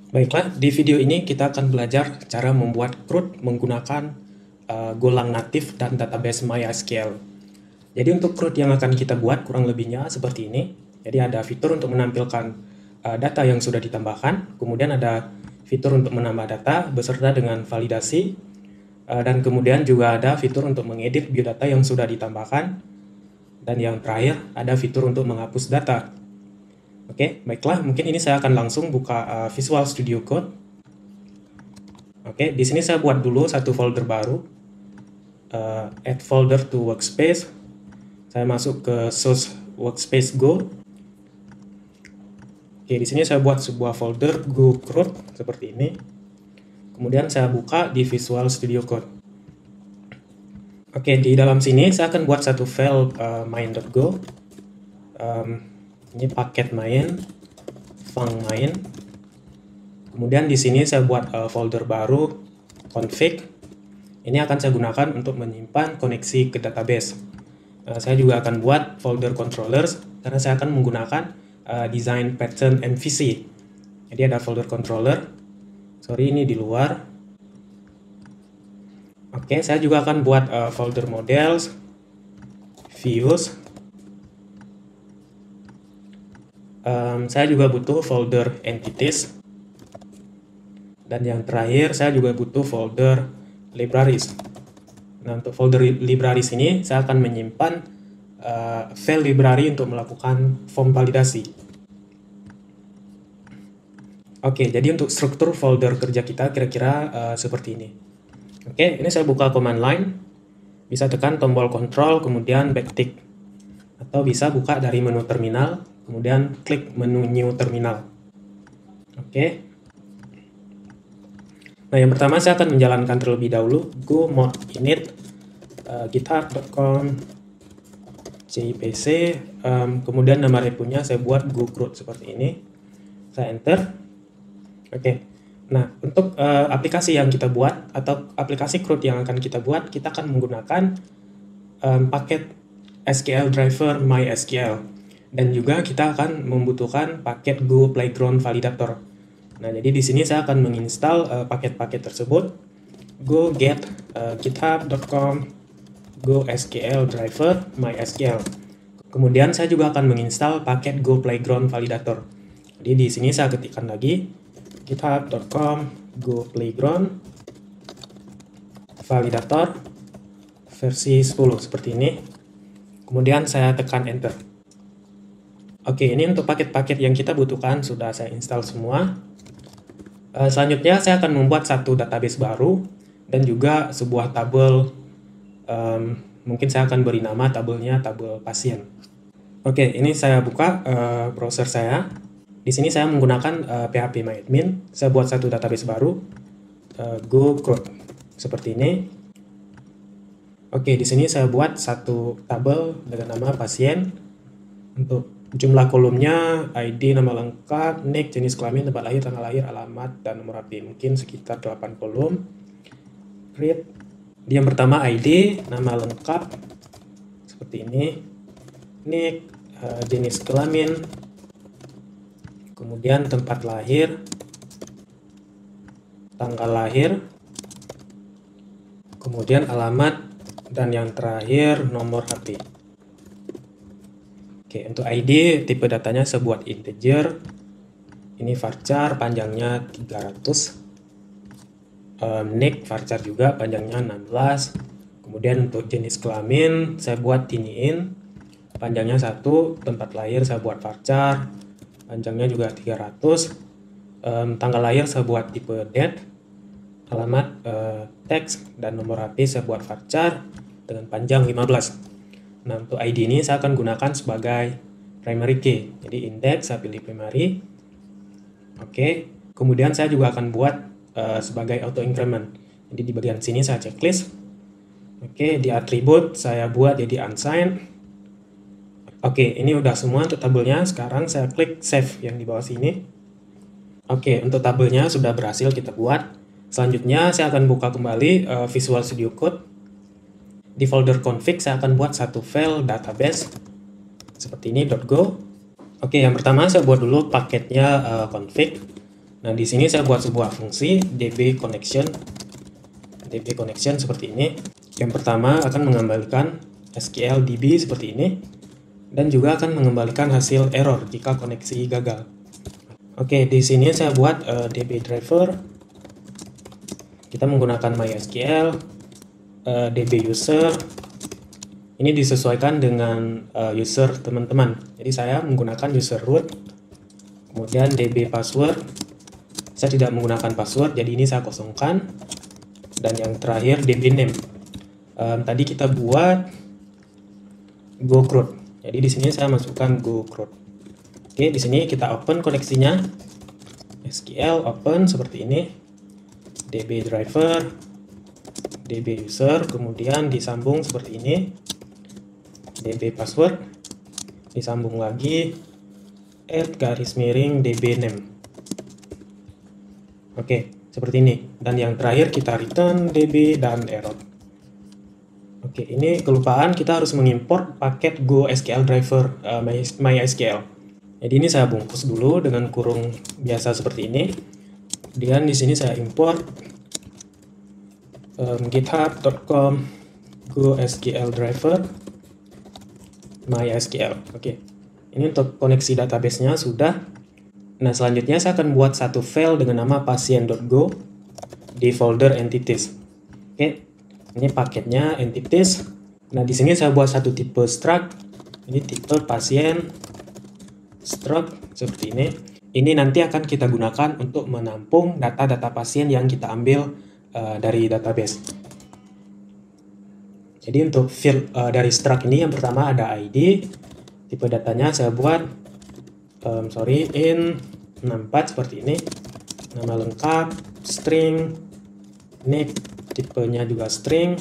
Baiklah, di video ini kita akan belajar cara membuat CRUD menggunakan Golang natif dan database MySQL. Jadi untuk CRUD yang akan kita buat kurang lebihnya seperti ini. Jadi ada fitur untuk menampilkan data yang sudah ditambahkan, kemudian ada fitur untuk menambah data beserta dengan validasi, dan kemudian juga ada fitur untuk mengedit biodata yang sudah ditambahkan, dan yang terakhir ada fitur untuk menghapus data. Oke, baiklah, mungkin ini saya akan langsung buka Visual Studio Code. Oke, di sini saya buat dulu satu folder baru, add folder to workspace. Saya masuk ke source workspace Go. Oke, di sini saya buat sebuah folder Go CRUD seperti ini. Kemudian saya buka di Visual Studio Code. Oke, di dalam sini saya akan buat satu file main.go. Ini paket main, func main. Kemudian di sini saya buat folder baru, config. Ini akan saya gunakan untuk menyimpan koneksi ke database. Saya juga akan buat folder controllers karena saya akan menggunakan design pattern MVC. Jadi ada folder controller. Sorry, ini di luar. Oke, saya juga akan buat folder models, views. Saya juga butuh folder entities. Dan yang terakhir, saya juga butuh folder libraries. Nah, untuk folder libraries ini, saya akan menyimpan file library untuk melakukan form validasi. Oke, jadi untuk struktur folder kerja kita kira-kira seperti ini. Oke, ini saya buka command line. Bisa tekan tombol control, kemudian backtick. Atau bisa buka dari menu terminal, kemudian klik menu new terminal. Oke. Nah, yang pertama saya akan menjalankan terlebih dahulu go mod init github.com cpc, kemudian nama reponya saya buat go CRUD seperti ini. Saya enter. Oke. Nah, untuk aplikasi yang kita buat atau aplikasi CRUD yang akan kita buat, kita akan menggunakan paket SQL driver MySQL, dan juga kita akan membutuhkan paket Go Playground Validator. Nah, jadi di sini saya akan menginstal paket-paket tersebut. Go get github.com go SQL driver MySQL. Kemudian saya juga akan menginstal paket Go Playground Validator. Jadi di sini saya ketikkan lagi github.com go playground validator versi 10 seperti ini. Kemudian saya tekan enter. Oke, ini untuk paket-paket yang kita butuhkan sudah saya install semua. Selanjutnya saya akan membuat satu database baru dan juga sebuah tabel. Mungkin saya akan beri nama tabelnya tabel pasien. Oke, ini saya buka browser saya. Di sini saya menggunakan phpMyAdmin. Saya buat satu database baru, Go CRUD seperti ini. Oke, di sini saya buat satu tabel dengan nama pasien. Untuk jumlah kolomnya, ID, nama lengkap, NIK, jenis kelamin, tempat lahir, tanggal lahir, alamat, dan nomor HP. Mungkin sekitar 8 kolom. Create. Yang pertama ID, nama lengkap, seperti ini. NIK, jenis kelamin, kemudian tempat lahir, tanggal lahir, kemudian alamat, dan yang terakhir nomor HP. Oke, untuk ID tipe datanya saya buat integer. Ini varchar panjangnya 300. NIK varchar juga panjangnya 16. Kemudian untuk jenis kelamin saya buat tiniin, panjangnya 1. Tempat lahir saya buat varchar, panjangnya juga 300. Tanggal lahir saya buat tipe date. Alamat teks, dan nomor HP saya buat varchar dengan panjang 15. Nah, untuk ID ini saya akan gunakan sebagai primary key. Jadi index saya pilih primary. Oke, kemudian saya juga akan buat sebagai auto increment. Jadi di bagian sini saya checklist. Oke, di atribut saya buat jadi unsigned. Oke, ini udah semua untuk tabelnya. Sekarang saya klik save yang di bawah sini. Oke, untuk tabelnya sudah berhasil kita buat. Selanjutnya saya akan buka kembali Visual Studio Code. Di folder config saya akan buat satu file database seperti ini .go. Oke, yang pertama saya buat dulu paketnya config. Nah, di sini saya buat sebuah fungsi db connection seperti ini. Yang pertama akan mengembalikan SQL DB seperti ini, dan juga akan mengembalikan hasil error jika koneksi gagal. Oke, di sini saya buat db driver. Kita menggunakan MySQL, db user. Ini disesuaikan dengan user teman-teman. Jadi saya menggunakan user root, kemudian db password. Saya tidak menggunakan password, jadi ini saya kosongkan. Dan yang terakhir db name. Tadi kita buat go CRUD. Jadi di sini saya masukkan go CRUD. Oke, di sini kita open koneksinya. SQL open seperti ini. db driver, db user, kemudian disambung seperti ini. db password, disambung lagi, add garis miring db name. Oke, seperti ini. Dan yang terakhir kita return db dan error. Oke, ini kelupaan, kita harus mengimport paket Go SQL driver MySQL. Jadi ini saya bungkus dulu dengan kurung biasa seperti ini. Kemudian di sini saya import github.com Go SQL driver MySQL. Oke, ini untuk koneksi database-nya sudah. Nah, selanjutnya saya akan buat satu file dengan nama pasien.go di folder entities. Oke, ini paketnya entities. Nah, di sini saya buat satu tipe struct. Ini tipe pasien struct seperti ini. Ini nanti akan kita gunakan untuk menampung data-data pasien yang kita ambil dari database. Jadi untuk field dari struct ini yang pertama ada ID. Tipe datanya saya buat in 64 seperti ini. Nama lengkap, string, nick, tipenya juga string,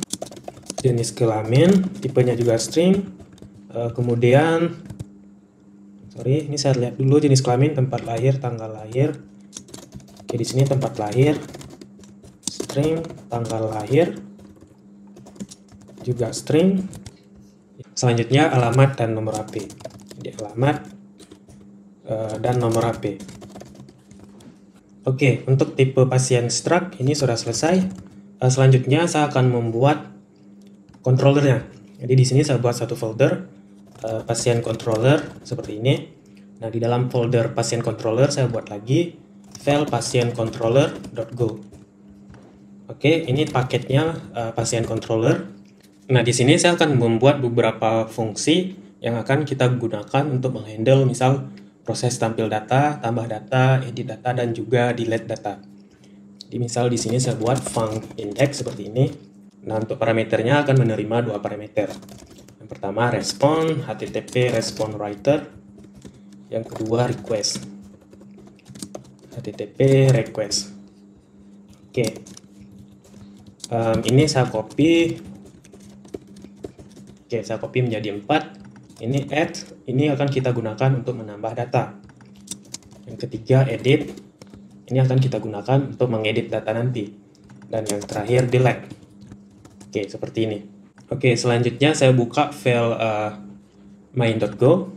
jenis kelamin, tipenya juga string, kemudian ini saya lihat dulu jenis kelamin, tempat lahir, tanggal lahir. Oke, di sini tempat lahir, string, tanggal lahir, juga string. Selanjutnya alamat dan nomor HP. Jadi alamat dan nomor HP. Oke, untuk tipe pasien struct ini sudah selesai. Selanjutnya saya akan membuat controllernya. Jadi di sini saya buat satu folder pasien controller seperti ini. Nah, di dalam folder pasien controller saya buat lagi file pasien controller.go. Oke, ini paketnya pasien controller. Nah, di sini saya akan membuat beberapa fungsi yang akan kita gunakan untuk menghandle misal proses tampil data, tambah data, edit data, dan juga delete data. Jadi misal di sini saya buat func index seperti ini. Nah, untuk parameternya akan menerima dua parameter. Yang pertama respon, HTTP respon writer. Yang kedua request, HTTP request. Oke, ini saya copy. Oke, saya copy menjadi 4. Ini add, ini akan kita gunakan untuk menambah data. Yang ketiga edit, ini akan kita gunakan untuk mengedit data nanti. Dan yang terakhir delete. Oke, seperti ini. Oke, selanjutnya saya buka file main.go.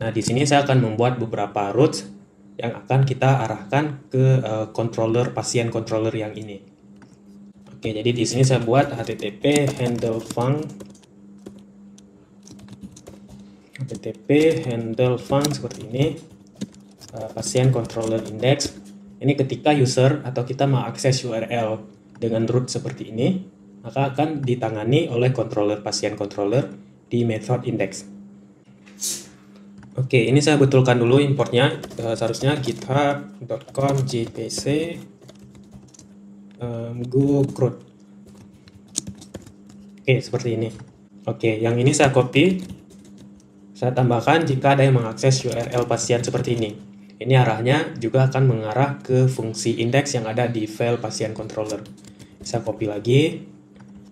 Nah, di sini saya akan membuat beberapa routes yang akan kita arahkan ke controller pasien controller yang ini. Oke, jadi di sini saya buat http handle func seperti ini, pasien controller index. Ini ketika user atau kita mengakses URL dengan root seperti ini, maka akan ditangani oleh controller pasien controller di method index. Oke, ini saya betulkan dulu importnya. Seharusnya github.com jpc go CRUD. Oke, seperti ini. Oke, yang ini saya copy. Saya tambahkan jika ada yang mengakses URL pasien seperti ini. Ini arahnya juga akan mengarah ke fungsi index yang ada di file pasien controller. Saya copy lagi.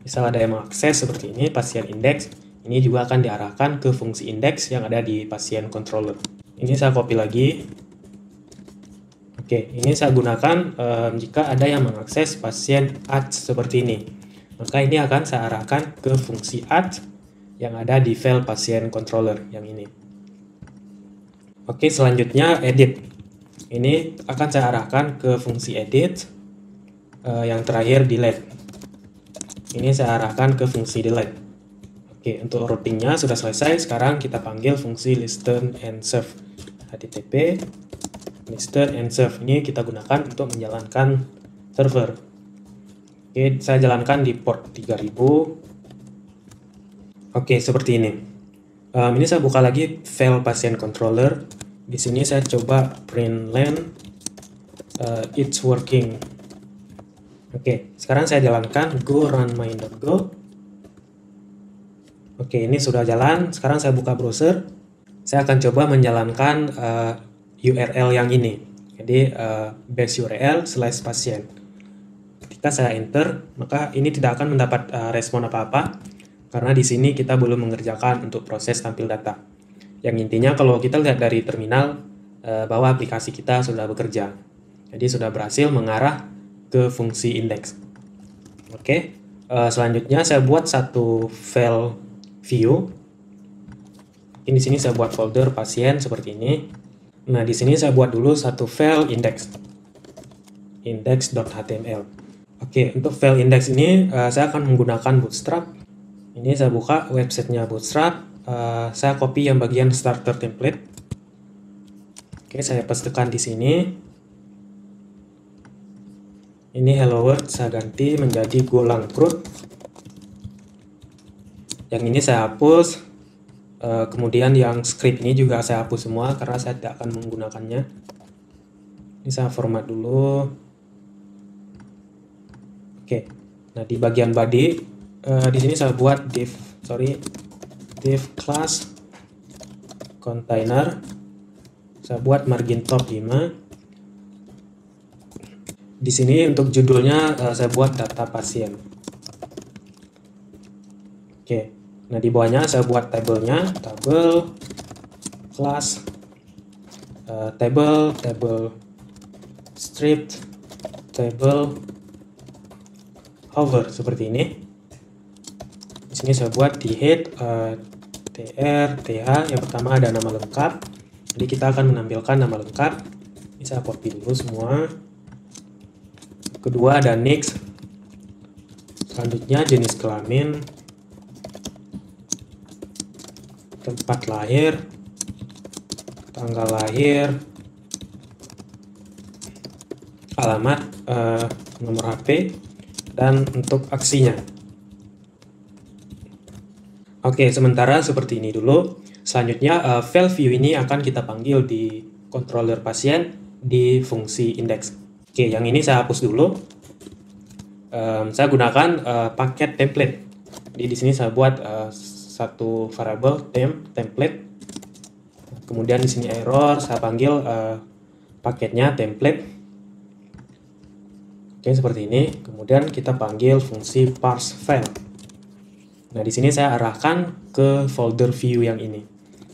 Misal ada yang mengakses seperti ini, pasien index. Ini juga akan diarahkan ke fungsi index yang ada di pasien controller. Ini saya copy lagi. Oke, ini saya gunakan jika ada yang mengakses pasien add seperti ini. Maka ini akan saya arahkan ke fungsi add yang ada di file pasien controller yang ini. Oke, selanjutnya edit. Ini akan saya arahkan ke fungsi edit, yang terakhir delete. Ini saya arahkan ke fungsi delete. Oke, untuk routingnya sudah selesai. Sekarang kita panggil fungsi listen and serve. HTTP listen and serve ini kita gunakan untuk menjalankan server. Oke, saya jalankan di port 3000. Oke, seperti ini. Ini saya buka lagi file pasien controller. Di sini saya coba print line it's working. Oke, sekarang saya jalankan go run main.go. Oke, ini sudah jalan. Sekarang saya buka browser. Saya akan coba menjalankan URL yang ini. Jadi base URL / pasien. Ketika saya enter, maka ini tidak akan mendapat respon apa-apa karena di sini kita belum mengerjakan untuk proses tampil data. Yang intinya kalau kita lihat dari terminal bahwa aplikasi kita sudah bekerja. Jadi sudah berhasil mengarah ke fungsi index. Oke, selanjutnya saya buat satu file view. Di sini saya buat folder pasien seperti ini. Nah, di sini saya buat dulu satu file index.html. Oke, untuk file index ini saya akan menggunakan Bootstrap. Ini saya buka websitenya Bootstrap. Saya copy yang bagian starter template. Oke, saya pastekan di sini. Ini hello world saya ganti menjadi Golang CRUD. Yang ini saya hapus. Kemudian yang script ini juga saya hapus semua karena saya tidak akan menggunakannya. Ini saya format dulu. Oke. Nah, di bagian body di sini saya buat div class container. Saya buat margin top 5. Di sini untuk judulnya saya buat data pasien. Oke. Nah, di bawahnya saya buat tabelnya, table class table strip table hover seperti ini. Di sini saya buat di head tr th, yang pertama ada nama lengkap. Jadi kita akan menampilkan nama lengkap. Ini saya copy dulu semua. Kedua ada next. Selanjutnya jenis kelamin, tempat lahir, tanggal lahir, alamat, nomor HP, dan untuk aksinya. Oke, sementara seperti ini dulu. Selanjutnya file view ini akan kita panggil di controller pasien di fungsi index. Oke, yang ini saya hapus dulu. Saya gunakan paket template. Jadi di sini saya buat satu variable template. Kemudian di sini error saya panggil paketnya template. Oke, seperti ini. Kemudian kita panggil fungsi parse file. Nah, di sini saya arahkan ke folder view yang ini.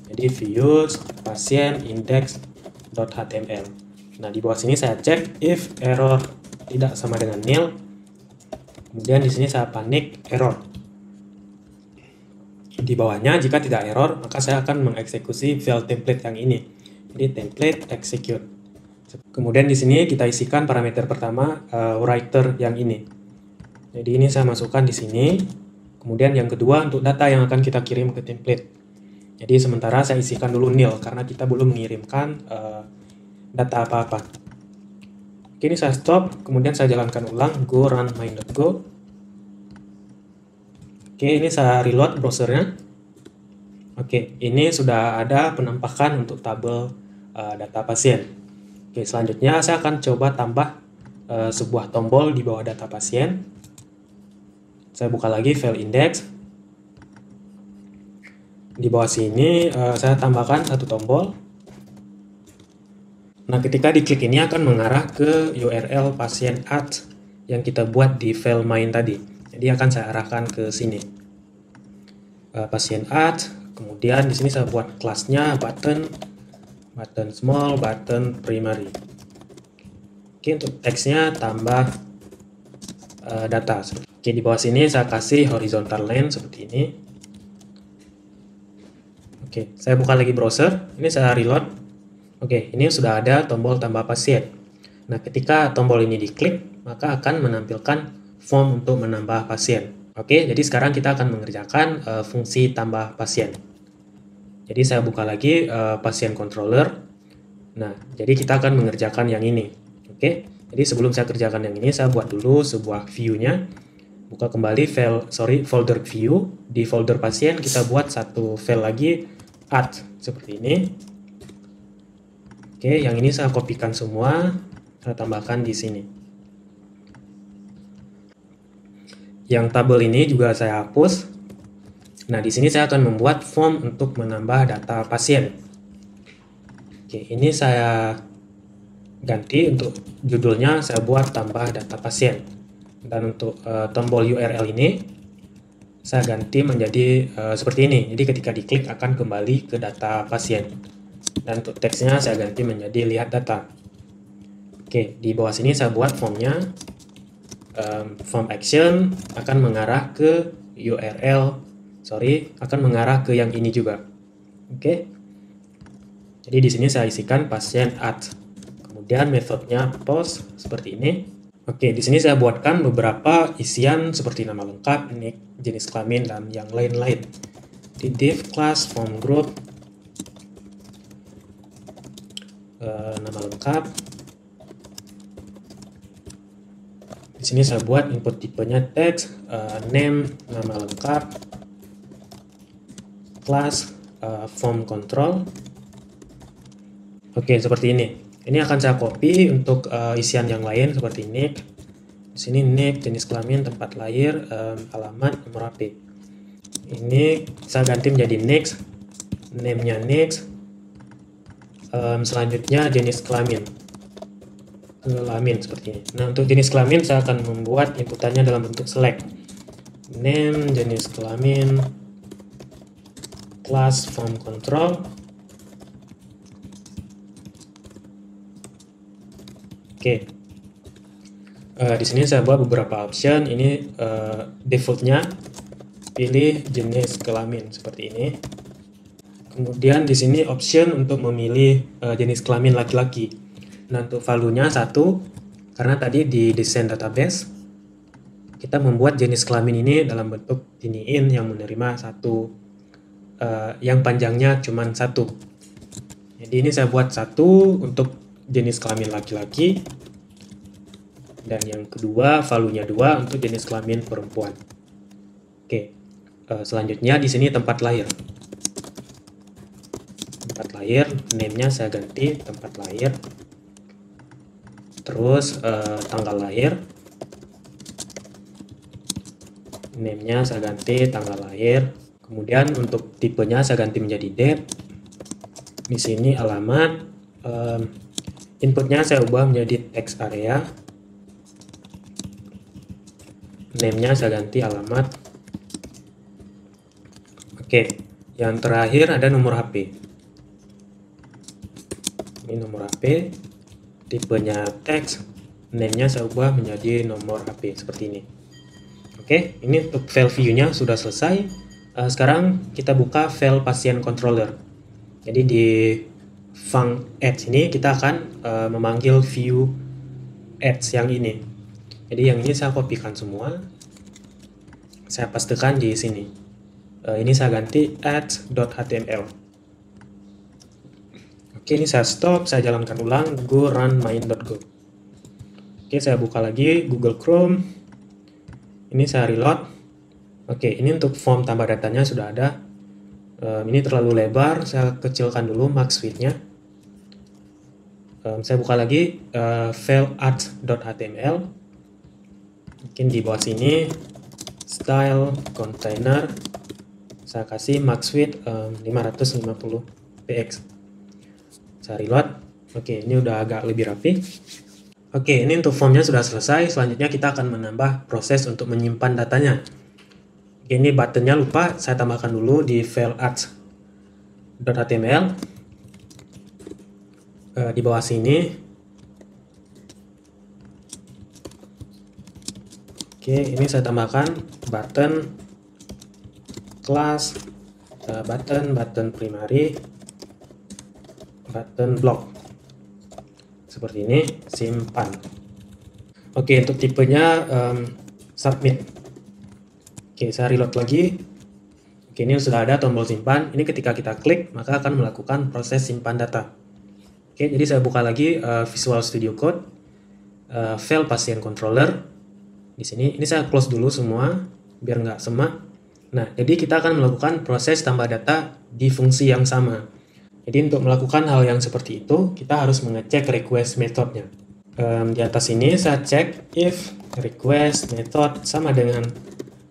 Jadi views pasien index.html. Nah, di bawah sini saya cek if error tidak sama dengan nil. Kemudian di sini saya panik error. Di bawahnya jika tidak error, maka saya akan mengeksekusi file template yang ini. Jadi template execute. Kemudian di sini kita isikan parameter pertama writer yang ini. Jadi ini saya masukkan di sini. Kemudian yang kedua untuk data yang akan kita kirim ke template. Jadi sementara saya isikan dulu nil karena kita belum mengirimkan data apa-apa. Oke, ini saya stop, kemudian saya jalankan ulang go run main.go. Oke, ini saya reload browsernya. Oke, ini sudah ada penampakan untuk tabel data pasien. Oke, selanjutnya saya akan coba tambah sebuah tombol di bawah data pasien. Saya buka lagi file index. Di bawah sini saya tambahkan satu tombol. Nah, ketika diklik ini akan mengarah ke URL pasien add yang kita buat di file main tadi. Jadi akan saya arahkan ke sini. Pasien add, kemudian di sini saya buat kelasnya button small, button primary. Oke, untuk teksnya tambah data. Oke, di bawah sini saya kasih horizontal line seperti ini. Oke, saya buka lagi browser. Ini saya reload. Oke, ini sudah ada tombol tambah pasien. Nah, ketika tombol ini diklik, maka akan menampilkan form untuk menambah pasien. Oke, jadi sekarang kita akan mengerjakan fungsi tambah pasien. Jadi saya buka lagi pasien controller. Nah, jadi kita akan mengerjakan yang ini. Oke, jadi sebelum saya kerjakan yang ini, saya buat dulu sebuah view-nya. Buka kembali folder view. Di folder pasien kita buat satu file lagi, add, seperti ini. Oke, yang ini saya kopikan semua, saya tambahkan di sini. Yang tabel ini juga saya hapus. Nah, di sini saya akan membuat form untuk menambah data pasien. Oke, ini saya ganti untuk judulnya, saya buat tambah data pasien. Dan untuk tombol URL ini, saya ganti menjadi seperti ini. Jadi ketika diklik akan kembali ke data pasien. Dan untuk teksnya saya ganti menjadi lihat data. Oke, di bawah sini saya buat formnya. Form action akan mengarah ke URL, akan mengarah ke yang ini juga. Oke. Jadi di sini saya isikan pasien add. Kemudian metodenya post seperti ini. Oke, di sini saya buatkan beberapa isian seperti nama lengkap, nick, jenis kelamin, dan yang lain-lain. Di div class form group, nama lengkap. Di sini saya buat input tipenya text, name, nama lengkap, class, form control. Oke, seperti ini. Ini akan saya copy untuk isian yang lain seperti nick. Di sini nick, jenis kelamin, tempat lahir, alamat, nomor HP. Ini saya ganti menjadi next, name-nya next. Selanjutnya jenis kelamin seperti ini. Nah, untuk jenis kelamin saya akan membuat inputannya dalam bentuk select. Name, jenis kelamin, class, form control. Oke. Di sini saya buat beberapa option. Ini defaultnya pilih jenis kelamin seperti ini. Kemudian di sini option untuk memilih jenis kelamin laki-laki. Nah, untuk value-nya 1, karena tadi di desain database kita membuat jenis kelamin ini dalam bentuk tiny-in yang menerima 1, yang panjangnya cuma 1. Jadi ini saya buat 1 untuk jenis kelamin laki-laki, dan yang kedua value-nya 2 untuk jenis kelamin perempuan. Oke, selanjutnya di sini tempat lahir. Name-nya saya ganti tempat lahir. Terus tanggal lahir, name-nya saya ganti tanggal lahir. Kemudian untuk tipenya saya ganti menjadi date. Di sini alamat, inputnya saya ubah menjadi text area. Name-nya saya ganti alamat. Oke, yang terakhir ada nomor HP. Ini nomor HP, tipenya text, name-nya saya ubah menjadi nomor HP seperti ini. Oke, ini untuk file view-nya sudah selesai. Sekarang kita buka file pasien controller. Jadi di func add ini kita akan memanggil view ads yang ini. Jadi yang ini saya kopikan semua, saya pastekan di sini. Ini saya ganti ads.html. Oke, ini saya stop, saya jalankan ulang, go run main.go. Oke, saya buka lagi Google Chrome. Ini saya reload. Oke, ini untuk form tambah datanya sudah ada. Ini terlalu lebar, saya kecilkan dulu max width-nya. Saya buka lagi file ads.html. Mungkin di bawah sini style container. Saya kasih max width 550 px. Saya reload. Oke, ini udah agak lebih rapi. Oke, ini untuk formnya sudah selesai. Selanjutnya kita akan menambah proses untuk menyimpan datanya. Oke, ini buttonnya lupa, saya tambahkan dulu di file ads.html. Di bawah sini. Oke, ini saya tambahkan button, class, button primary. button block. Seperti ini, simpan. Oke, untuk tipenya submit. Oke, saya reload lagi. Oke, ini sudah ada tombol simpan. Ini ketika kita klik, maka akan melakukan proses simpan data. Oke, jadi saya buka lagi Visual Studio Code, file pasien controller. Di sini, ini saya close dulu semua, biar nggak semak. Nah, jadi kita akan melakukan proses tambah data di fungsi yang sama. Jadi untuk melakukan hal yang seperti itu, kita harus mengecek request methodnya. Di atas ini saya cek if request method sama dengan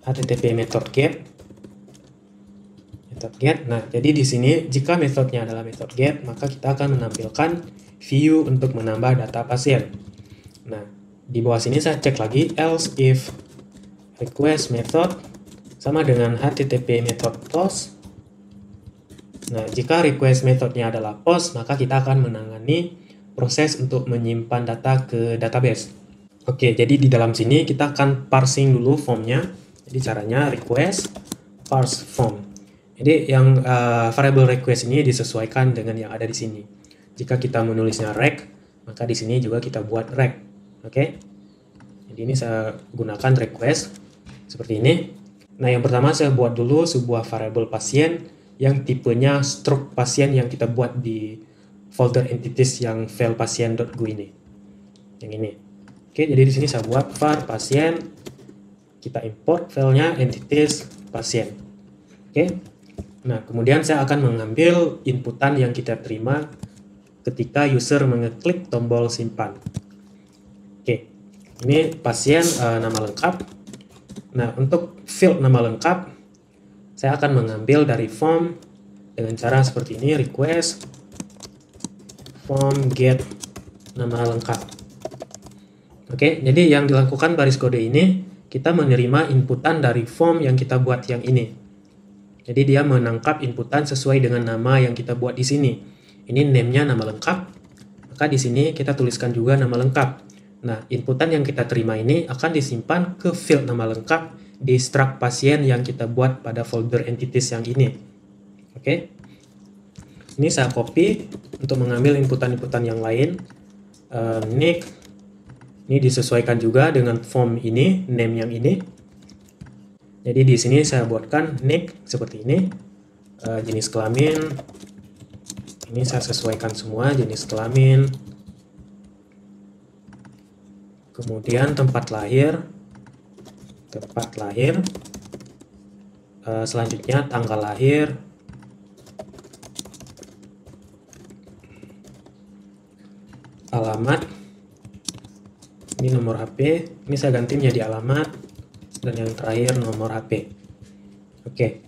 HTTP method get. Nah, jadi di sini jika metodenya adalah method get, maka kita akan menampilkan view untuk menambah data pasien. Nah, di bawah sini saya cek lagi else if request method sama dengan HTTP method post. Nah, jika request methodnya adalah post, maka kita akan menangani proses untuk menyimpan data ke database. Oke, jadi di dalam sini kita akan parsing dulu formnya. Jadi caranya request parse form. Jadi yang variable request ini disesuaikan dengan yang ada di sini. Jika kita menulisnya rec, maka di sini juga kita buat rec. Oke. Jadi ini saya gunakan request seperti ini. Nah, yang pertama saya buat dulu sebuah variable pasien yang tipenya struct pasien yang kita buat di folder entities yang file pasien.go ini. Yang ini. Oke, jadi di sini saya buat var pasien. Kita import filenya entities pasien. Oke. Nah, kemudian saya akan mengambil inputan yang kita terima ketika user mengeklik tombol simpan. Oke, ini pasien nama lengkap. Nah, untuk field nama lengkap, saya akan mengambil dari form dengan cara seperti ini, request form get nama lengkap. Oke, jadi yang dilakukan baris kode ini, kita menerima inputan dari form yang kita buat yang ini. Jadi dia menangkap inputan sesuai dengan nama yang kita buat di sini. Ini name-nya nama lengkap, maka di sini kita tuliskan juga nama lengkap. Nah, inputan yang kita terima ini akan disimpan ke field nama lengkap di struct pasien yang kita buat pada folder entities yang ini. Oke. Ini saya copy untuk mengambil inputan-inputan yang lain. Nick, ini disesuaikan juga dengan form ini, name yang ini. Jadi di sini saya buatkan nick seperti ini, jenis kelamin, ini saya sesuaikan semua jenis kelamin, kemudian tempat lahir, selanjutnya tanggal lahir, alamat, ini nomor HP, ini saya ganti menjadi alamat. Dan yang terakhir nomor HP. Oke,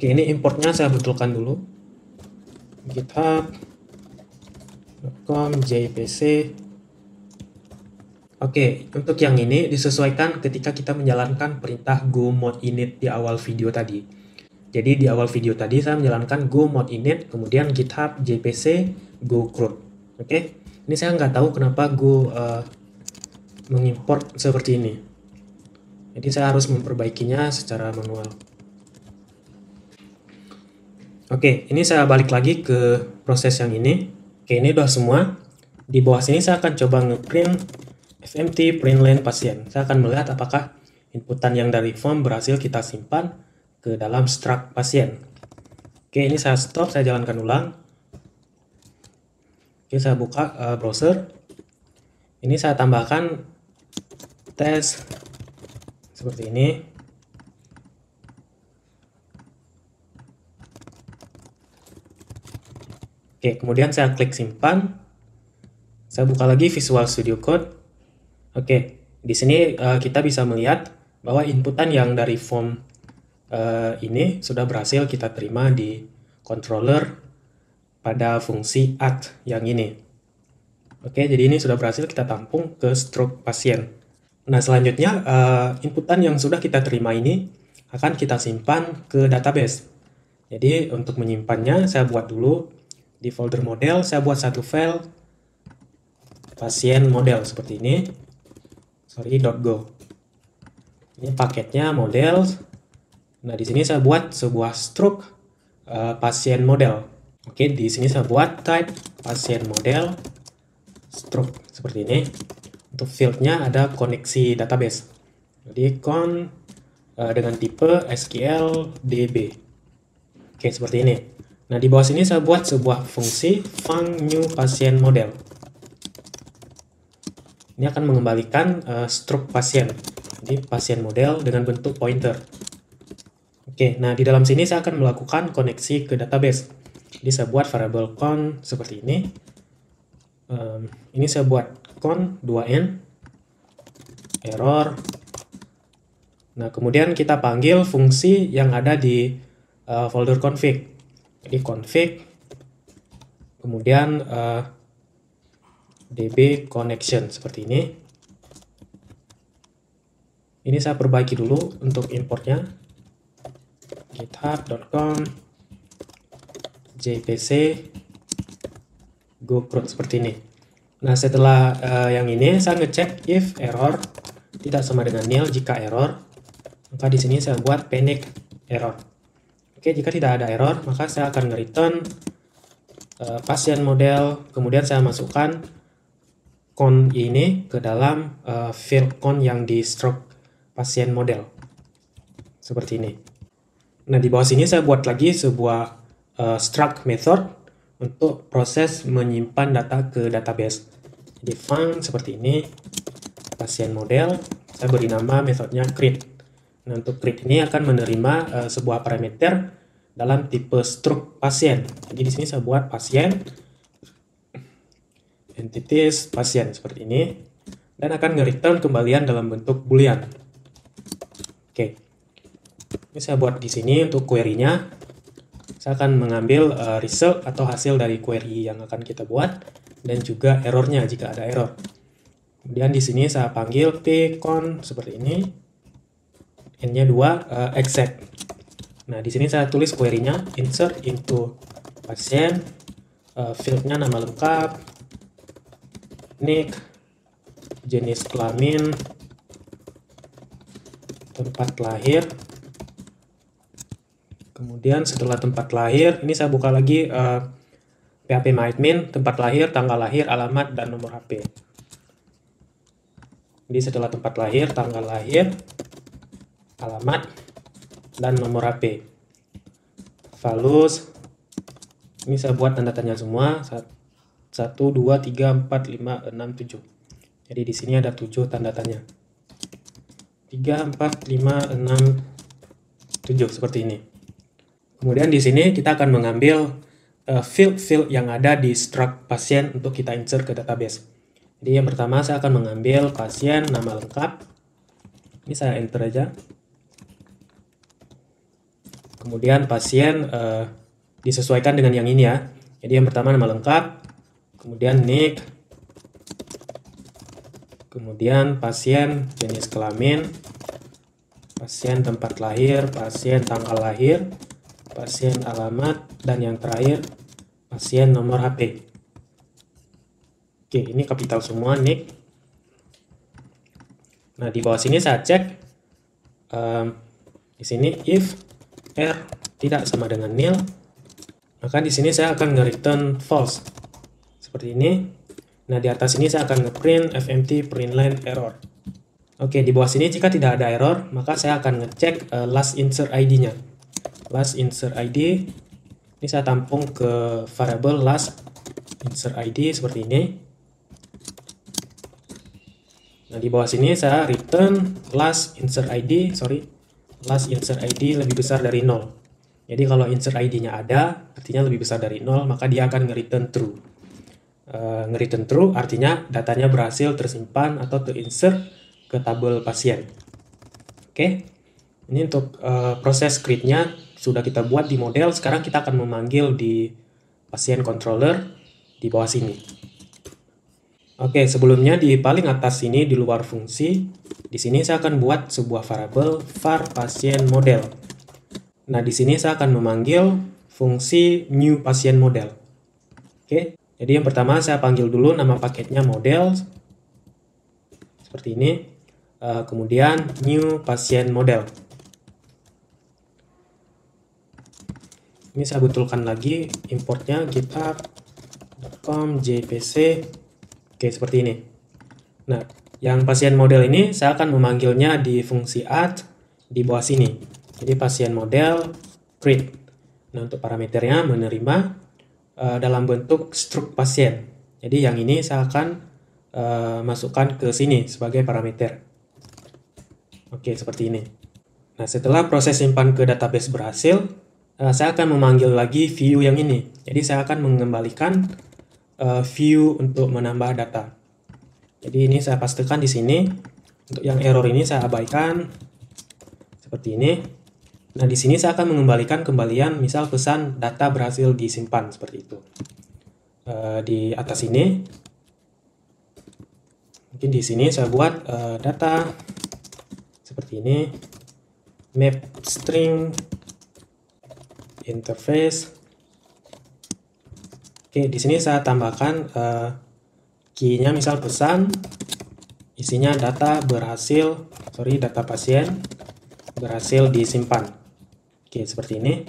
ini importnya saya betulkan dulu. github.com jpc. Oke, untuk yang ini disesuaikan ketika kita menjalankan perintah go mode init di awal video tadi. Jadi di awal video tadi saya menjalankan go mode init, kemudian github jpc go CRUD. Oke. Ini saya nggak tahu kenapa Go mengimport seperti ini. Jadi saya harus memperbaikinya secara manual. Oke, ini saya balik lagi ke proses yang ini. Oke, ini udah semua. Di bawah sini saya akan coba ngeprint fmt println pasien. Saya akan melihat apakah inputan yang dari form berhasil kita simpan ke dalam struct pasien. Oke, ini saya stop, saya jalankan ulang. Oke, saya buka browser. Ini saya tambahkan tes seperti ini. Oke, kemudian saya klik simpan. Saya buka lagi Visual Studio Code. Oke, di sini kita bisa melihat bahwa inputan yang dari form ini sudah berhasil kita terima di controller pada fungsi add yang ini. Oke, jadi ini sudah berhasil kita tampung ke struct pasien. Nah, selanjutnya inputan yang sudah kita terima ini akan kita simpan ke database. Jadi untuk menyimpannya saya buat dulu di folder model, saya buat satu file pasien model seperti ini. .go. Ini paketnya model. Nah, di sini saya buat sebuah struct pasien model. Oke, di sini saya buat type pasien model stroke seperti ini. Untuk fieldnya ada koneksi database. Jadi dengan tipe SQL DB. Oke, seperti ini. Nah, di bawah sini saya buat sebuah fungsi func new pasien model. Ini akan mengembalikan stroke pasien. Jadi pasien model dengan bentuk pointer. Oke, nah di dalam sini saya akan melakukan koneksi ke database. Jadi saya buat variable con seperti ini. Ini saya buat con 2n error. Nah, kemudian kita panggil fungsi yang ada di folder config. Jadi config, kemudian db connection seperti ini. Ini saya perbaiki dulu untuk importnya. github.com jpc go prod seperti ini. Nah, setelah yang ini saya ngecek if error tidak sama dengan nil. Jika error, maka di sini saya buat panic error. Oke, jika tidak ada error, maka saya akan nge-return pasien model, kemudian saya masukkan con ini ke dalam field con yang di stroke pasien model. Seperti ini. Nah, di bawah sini saya buat lagi sebuah struct method untuk proses menyimpan data ke database. Jadi func seperti ini, pasien model, saya beri nama metodenya create. Nah, untuk create ini akan menerima sebuah parameter dalam tipe stroke pasien. Jadi di sini saya buat pasien entities pasien seperti ini, dan akan nge-return kembalian dalam bentuk boolean. Oke, ini saya buat di sini untuk query-nya. Saya akan mengambil result atau hasil dari query yang akan kita buat, dan juga errornya jika ada error. Kemudian di sini saya panggil pcon seperti ini, n-nya 2 exact. Nah, di sini saya tulis query-nya insert into pasien, field-nya nama lengkap, nick, jenis kelamin, tempat lahir. Kemudian setelah tempat lahir, ini saya buka lagi phpMyAdmin, tempat lahir, tanggal lahir, alamat, dan nomor HP. Jadi setelah tempat lahir, tanggal lahir, alamat, dan nomor HP. Values, ini saya buat tanda tanya semua, 1, 2, 3, 4, 5, 6, 7. Jadi di sini ada 7 tanda tanya. 3, 4, 5, 6, 7 seperti ini. Kemudian di sini kita akan mengambil field-field yang ada di struct pasien untuk kita insert ke database. Jadi yang pertama saya akan mengambil pasien nama lengkap. Ini saya enter aja. Kemudian pasien disesuaikan dengan yang ini ya. Jadi yang pertama nama lengkap, kemudian nick, kemudian pasien jenis kelamin, pasien tempat lahir, pasien tanggal lahir, pasien alamat, dan yang terakhir pasien nomor HP. Oke, ini kapital semua, nick. Nah, di bawah sini saya cek di sini if r tidak sama dengan nil, maka di sini saya akan nge-return false seperti ini. Nah, di atas ini saya akan nge-print fmt println error. Oke, di bawah sini jika tidak ada error, maka saya akan ngecek last insert ID-nya. Last insert ID, ini saya tampung ke variable last insert ID seperti ini. Nah, di bawah sini saya return last insert ID lebih besar dari 0. Jadi kalau insert ID-nya ada, artinya lebih besar dari 0, maka dia akan nge-return true. Nge-return true artinya datanya berhasil tersimpan atau terinsert ke tabel pasien. Oke, ini untuk proses create-nya sudah kita buat di model. Sekarang kita akan memanggil di pasien controller di bawah sini. Oke, sebelumnya di paling atas sini di luar fungsi, di sini saya akan buat sebuah variabel var pasien model. Nah, di sini saya akan memanggil fungsi new pasien model. Oke, jadi yang pertama saya panggil dulu nama paketnya model seperti ini. Kemudian new pasien model. Ini saya betulkan lagi importnya github.com jpc. Oke, seperti ini. Nah, yang pasien model ini saya akan memanggilnya di fungsi add di bawah sini. Jadi pasien model create. Nah, untuk parameternya menerima dalam bentuk struk pasien. Jadi yang ini saya akan masukkan ke sini sebagai parameter. Oke, seperti ini. Nah, setelah proses simpan ke database berhasil, saya akan memanggil lagi view yang ini. Jadi saya akan mengembalikan view untuk menambah data. Jadi ini saya pastikan di sini. Untuk yang error ini saya abaikan seperti ini. Nah, di sini saya akan mengembalikan kembalian misal pesan data berhasil disimpan seperti itu. Di atas ini, mungkin di sini saya buat data seperti ini, map string interface. Oke, di sini saya tambahkan key-nya misal pesan, isinya data pasien berhasil disimpan. Oke, seperti ini.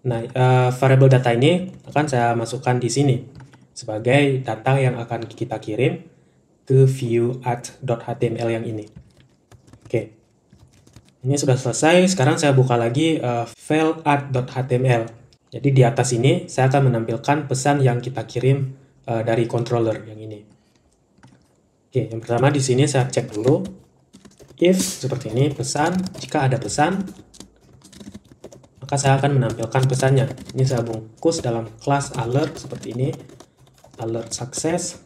Nah, variabel data ini akan saya masukkan di sini sebagai data yang akan kita kirim ke view add.html yang ini. Oke, ini sudah selesai. Sekarang saya buka lagi file add.html. Jadi di atas ini saya akan menampilkan pesan yang kita kirim dari controller yang ini. Oke, yang pertama di sini saya cek dulu if seperti ini pesan. Jika ada pesan, maka saya akan menampilkan pesannya. Ini saya bungkus dalam kelas alert seperti ini, alert success.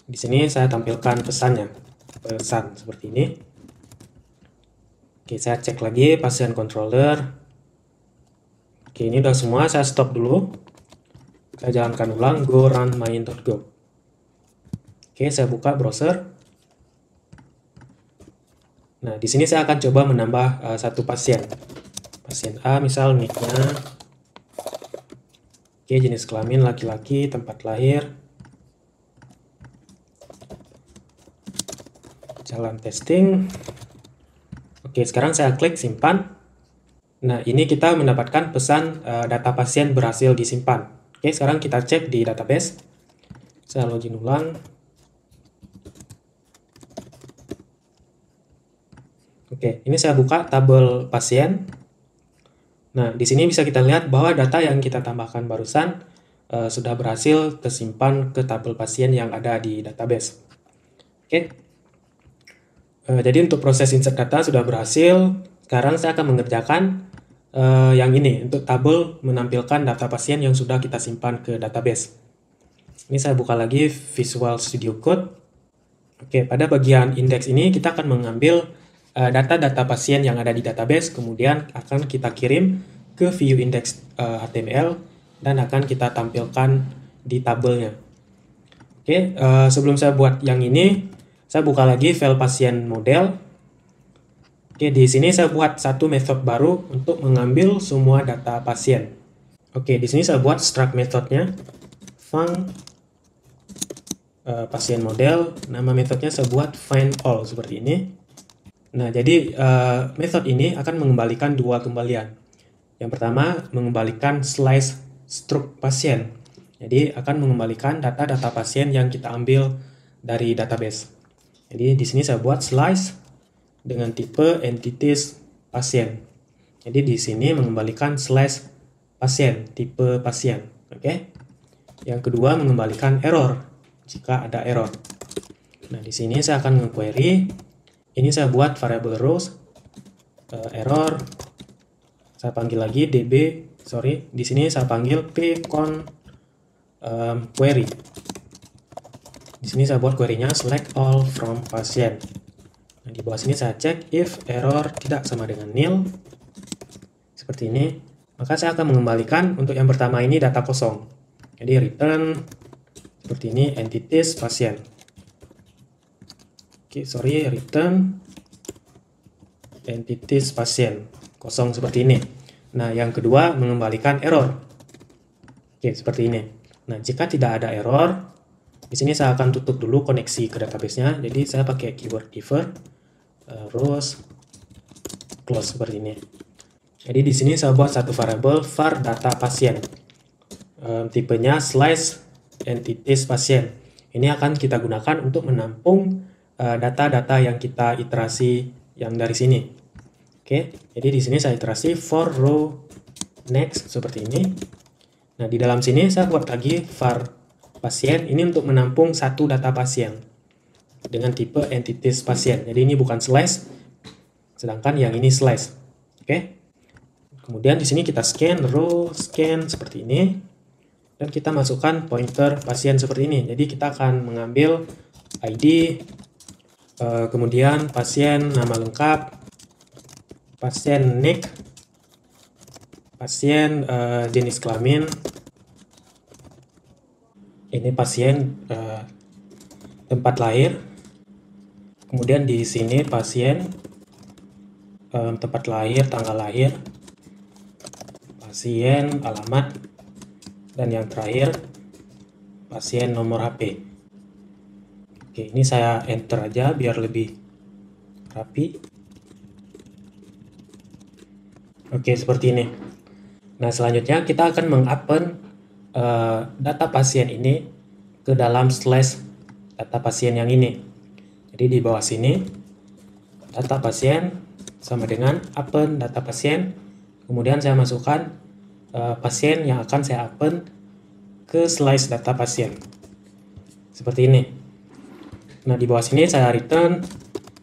Di sini saya tampilkan pesannya, pesan seperti ini. Oke, saya cek lagi pasien controller. Oke, ini udah semua. Saya stop dulu. Saya jalankan ulang go run main.go. Oke, saya buka browser. Nah, di sini saya akan coba menambah satu pasien. Pasien A, misal nick-nya. Oke, jenis kelamin laki-laki, tempat lahir. Jalan testing. Oke, sekarang saya klik simpan. Nah, ini kita mendapatkan pesan data pasien berhasil disimpan. Oke, sekarang kita cek di database. Saya login ulang. Oke, ini saya buka tabel pasien. Nah, di sini bisa kita lihat bahwa data yang kita tambahkan barusan sudah berhasil tersimpan ke tabel pasien yang ada di database. Oke. Jadi untuk proses insert data sudah berhasil. Sekarang saya akan mengerjakan yang ini untuk tabel menampilkan data pasien yang sudah kita simpan ke database. Ini saya buka lagi Visual Studio Code. Oke, pada bagian index ini kita akan mengambil data-data pasien yang ada di database, kemudian akan kita kirim ke view index HTML dan akan kita tampilkan di tabelnya. Oke, sebelum saya buat yang ini, saya buka lagi file pasien model. Oke, di sini saya buat satu method baru untuk mengambil semua data pasien. Oke, di sini saya buat struct methodnya func pasien model. Nama metodenya saya buat find all seperti ini. Nah, jadi method ini akan mengembalikan dua kembalian. Yang pertama, mengembalikan slice struk pasien. Jadi, akan mengembalikan data-data pasien yang kita ambil dari database. Jadi, di sini saya buat slice dengan tipe entities pasien. Jadi, di sini mengembalikan slice pasien, tipe pasien. Oke. Yang kedua, mengembalikan error jika ada error. Nah, di sini saya akan nge-query. Ini saya buat variable rows error. Saya panggil lagi di sini saya panggil pcon query. Di sini saya buat query-nya select all from pasien. Nah, di bawah sini saya cek if error tidak sama dengan nil. Seperti ini. Maka saya akan mengembalikan untuk yang pertama ini data kosong. Jadi return seperti ini entities pasien. Return entities pasien kosong seperti ini. Nah, yang kedua mengembalikan error. Oke, seperti ini. Nah, jika tidak ada error, di sini saya akan tutup dulu koneksi ke database-nya. Jadi saya pakai keyword defer, rows close seperti ini. Jadi di sini saya buat satu variabel var data pasien. Tipenya slice entities pasien. Ini akan kita gunakan untuk menampung data-data yang kita iterasi yang dari sini. Oke, jadi di sini saya iterasi for row next seperti ini. Nah, di dalam sini saya buat lagi var pasien ini untuk menampung satu data pasien dengan tipe entities pasien. Jadi ini bukan slice, sedangkan yang ini slice. Oke. Kemudian di sini kita scan row scan seperti ini. Dan kita masukkan pointer pasien seperti ini. Jadi kita akan mengambil ID, kemudian pasien nama lengkap, pasien NIC, pasien jenis kelamin, ini pasien tempat lahir, kemudian di sini pasien tempat lahir, tanggal lahir, pasien alamat, dan yang terakhir pasien nomor HP. Oke, ini saya enter aja biar lebih rapi. Oke, seperti ini. Nah, selanjutnya kita akan mengopen data pasien ini ke dalam slash data pasien yang ini. Jadi di bawah sini data pasien sama dengan open data pasien. Kemudian saya masukkan pasien yang akan saya open ke slice data pasien. Seperti ini. Nah, di bawah sini saya return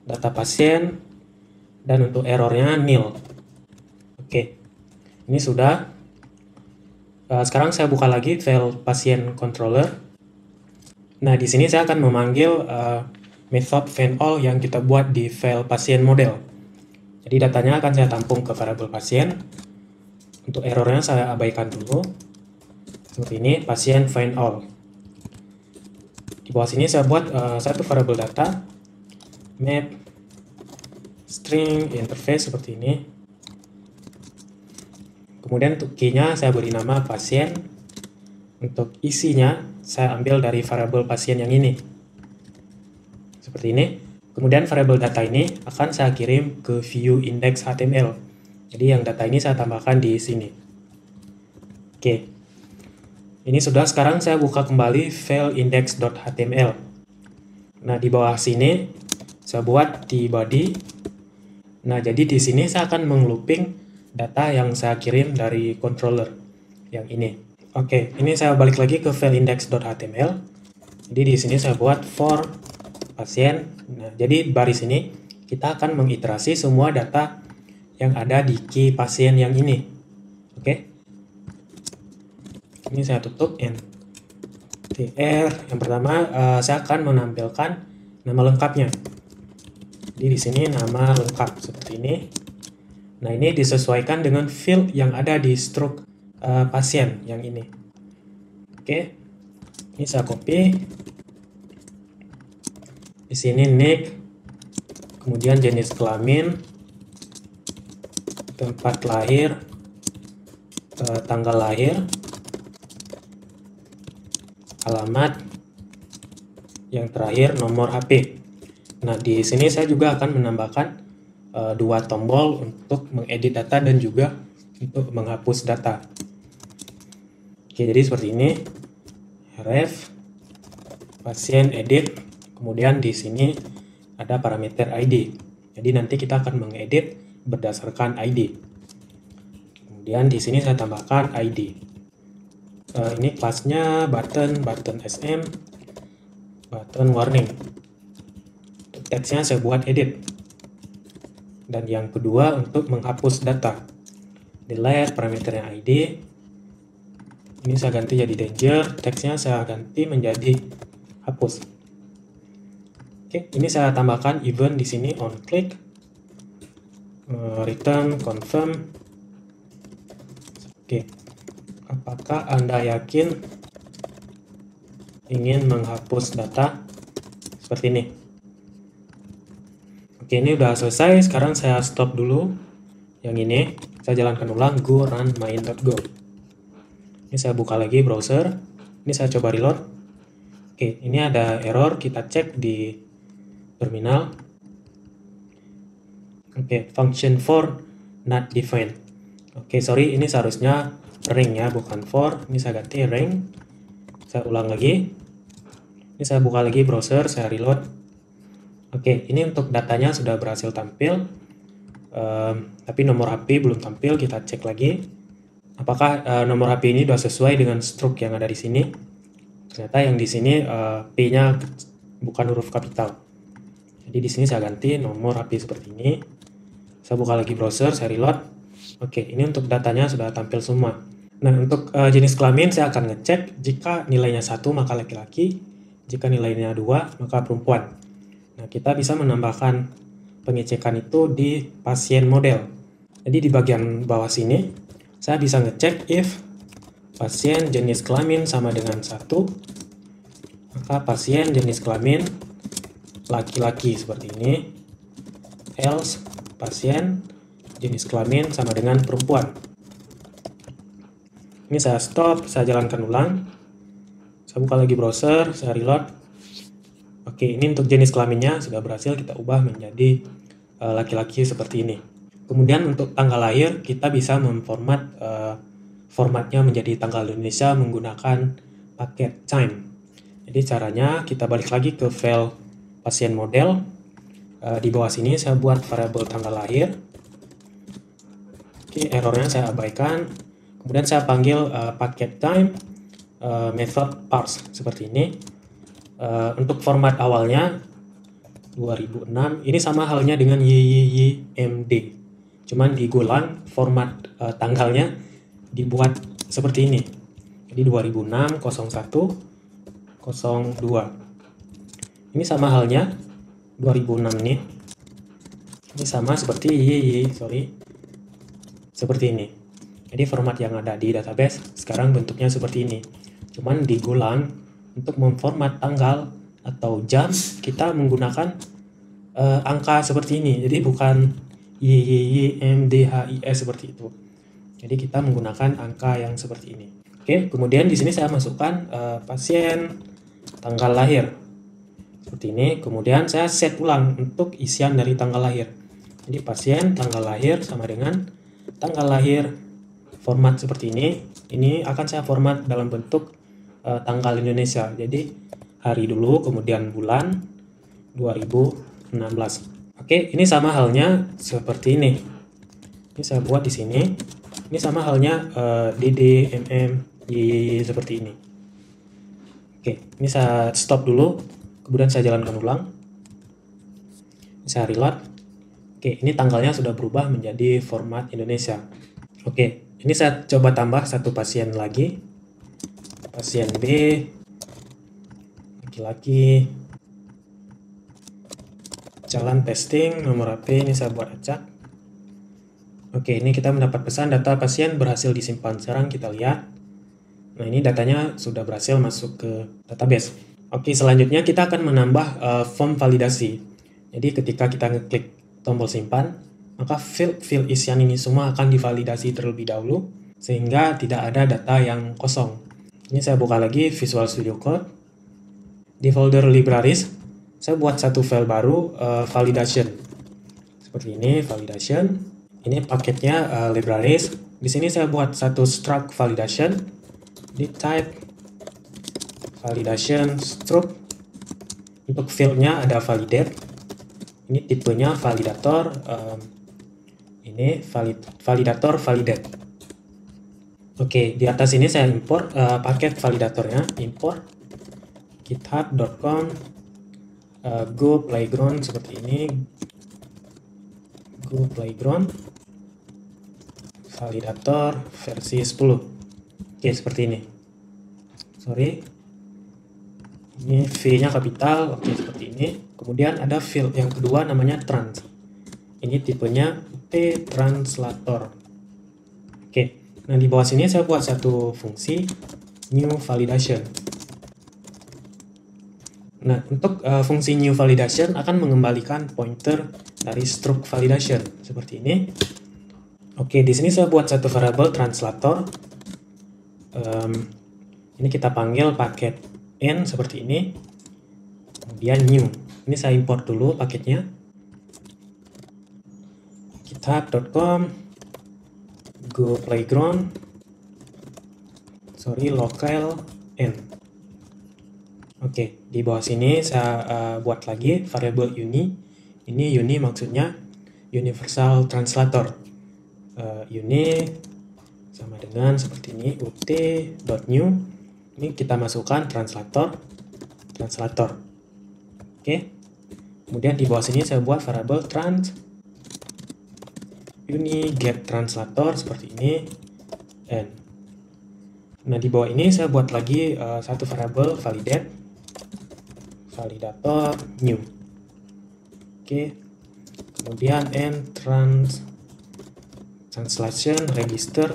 data pasien dan untuk errornya nil. Oke. Ini sudah. Sekarang saya buka lagi file pasien controller. Nah, di sini saya akan memanggil method findAll yang kita buat di file pasien model. Jadi datanya akan saya tampung ke variabel pasien. Untuk errornya saya abaikan dulu. Seperti ini, pasien find all. Di bawah sini saya buat satu variabel data, map, string, interface seperti ini. Kemudian untuk key-nya saya beri nama pasien. Untuk isinya saya ambil dari variabel pasien yang ini. Seperti ini. Kemudian variabel data ini akan saya kirim ke view index HTML. Jadi yang data ini saya tambahkan di sini. Oke. Ini sudah, sekarang saya buka kembali file index.html. Nah, di bawah sini saya buat di body. Nah, jadi di sini saya akan menglooping data yang saya kirim dari controller yang ini. Oke, ini saya balik lagi ke file index.html. Jadi di sini saya buat for pasien. Nah, jadi baris ini kita akan mengiterasi semua data yang ada di key pasien yang ini. Oke. Ini saya tutup tr. Yang pertama saya akan menampilkan nama lengkapnya. Jadi di sini nama lengkap seperti ini. Nah, ini disesuaikan dengan field yang ada di stroke pasien yang ini. Oke. Ini saya copy. Di sini NIC, kemudian jenis kelamin, tempat lahir, tanggal lahir, alamat, yang terakhir nomor HP. Nah, di sini saya juga akan menambahkan dua tombol untuk mengedit data dan juga untuk menghapus data. Oke, jadi seperti ini. Ref pasien edit, kemudian di sini ada parameter ID. Jadi nanti kita akan mengedit berdasarkan ID. Kemudian di sini saya tambahkan ID. Ini kelasnya button SM, button warning. Untuk teksnya saya buat edit. Dan yang kedua untuk menghapus data. Delete parameternya ID. Ini saya ganti jadi danger. Teksnya saya ganti menjadi hapus. Oke, ini saya tambahkan event di sini on click. Return confirm. Oke, apakah Anda yakin ingin menghapus data seperti ini? Oke, ini udah selesai. Sekarang saya stop dulu yang ini. Saya jalankan ulang go run main.go. Ini saya buka lagi browser. Ini saya coba reload. Oke, ini ada error. Kita cek di terminal. Oke, function for not defined. Oke, sorry, ini seharusnya ring ya, bukan for. Ini saya ganti ring. Saya ulang lagi. Ini saya buka lagi browser, saya reload. Oke, ini untuk datanya sudah berhasil tampil. Tapi nomor HP belum tampil, kita cek lagi. Apakah nomor HP ini sudah sesuai dengan struk yang ada di sini? Ternyata yang di sini P-nya bukan huruf kapital. Jadi di sini saya ganti nomor HP seperti ini. Saya buka lagi browser, saya reload. Oke, ini untuk datanya sudah tampil semua. Nah, untuk jenis kelamin saya akan ngecek jika nilainya 1 maka laki-laki, jika nilainya 2 maka perempuan. Nah, kita bisa menambahkan pengecekan itu di pasien model. Jadi di bagian bawah sini, saya bisa ngecek if pasien jenis kelamin sama dengan 1, maka pasien jenis kelamin laki-laki seperti ini, else pasien jenis kelamin sama dengan perempuan. Ini saya stop, saya jalankan ulang. Saya buka lagi browser, saya reload. Oke, ini untuk jenis kelaminnya sudah berhasil kita ubah menjadi laki-laki seperti ini. Kemudian untuk tanggal lahir, kita bisa memformat formatnya menjadi tanggal Indonesia menggunakan paket time. Jadi caranya kita balik lagi ke file pasien model. Di bawah sini saya buat variabel tanggal lahir. Oke, errornya saya abaikan. Kemudian saya panggil paket time method parse seperti ini. Untuk format awalnya 2006, ini sama halnya dengan YYYMD. Cuman di Golang format tanggalnya dibuat seperti ini. Jadi 2006 01 02. Ini sama halnya 2006 nih. Ini sama seperti seperti ini. Jadi format yang ada di database sekarang bentuknya seperti ini. Cuman di Golang untuk memformat tanggal atau jam kita menggunakan angka seperti ini. Jadi bukan YYYMDHIS seperti itu. Jadi kita menggunakan angka yang seperti ini. Oke, kemudian di sini saya masukkan pasien tanggal lahir seperti ini. Kemudian saya set ulang untuk isian dari tanggal lahir. Jadi pasien tanggal lahir sama dengan tanggal lahir format seperti ini. Ini akan saya format dalam bentuk tanggal Indonesia. Jadi hari dulu, kemudian bulan 2016. Oke, ini sama halnya seperti ini. Ini saya buat di sini. Ini sama halnya DD, MM, YY seperti ini. Oke, ini saya stop dulu. Kemudian saya jalankan ulang. Saya reload. Oke, ini tanggalnya sudah berubah menjadi format Indonesia. Oke, ini saya coba tambah satu pasien lagi. Pasien B, laki-laki. Jalan testing, nomor HP ini saya buat acak. Oke, ini kita mendapat pesan data pasien berhasil disimpan. Sekarang kita lihat. Nah, ini datanya sudah berhasil masuk ke database. Oke, selanjutnya kita akan menambah form validasi. Jadi ketika kita ngeklik tombol simpan, maka field isian ini semua akan divalidasi terlebih dahulu, sehingga tidak ada data yang kosong. Ini saya buka lagi Visual Studio Code. Di folder libraries, saya buat satu file baru, validation. Seperti ini, validation. Ini paketnya libraries. Di sini saya buat satu struct validation. Di type validation struct. Untuk fieldnya ada validate. Ini tipenya validator. Ini validator validate. Oke, di atas ini saya import paket validatornya. Import github.com go playground seperti ini. Go playground validator versi 10. Oke, seperti ini. Sorry. Ini V-nya kapital. Oke, seperti ini. Kemudian ada field yang kedua namanya trans. Ini tipenya T translator. Oke. Nah, di bawah sini saya buat satu fungsi new validation. Nah, untuk fungsi new validation akan mengembalikan pointer dari struct validation seperti ini. Oke, di sini saya buat satu variabel translator. Ini kita panggil paket n seperti ini. Kemudian new. Ini saya import dulu paketnya. github.com go playground, local n. Oke, di bawah sini saya buat lagi variabel uni. Ini uni maksudnya universal translator. Uni sama dengan seperti ini, ut.new. Ini kita masukkan translator. Oke. Kemudian di bawah sini saya buat variabel trans uni get translator seperti ini n. Nah, di bawah ini saya buat lagi satu variabel validator new. Oke. Kemudian n translation register.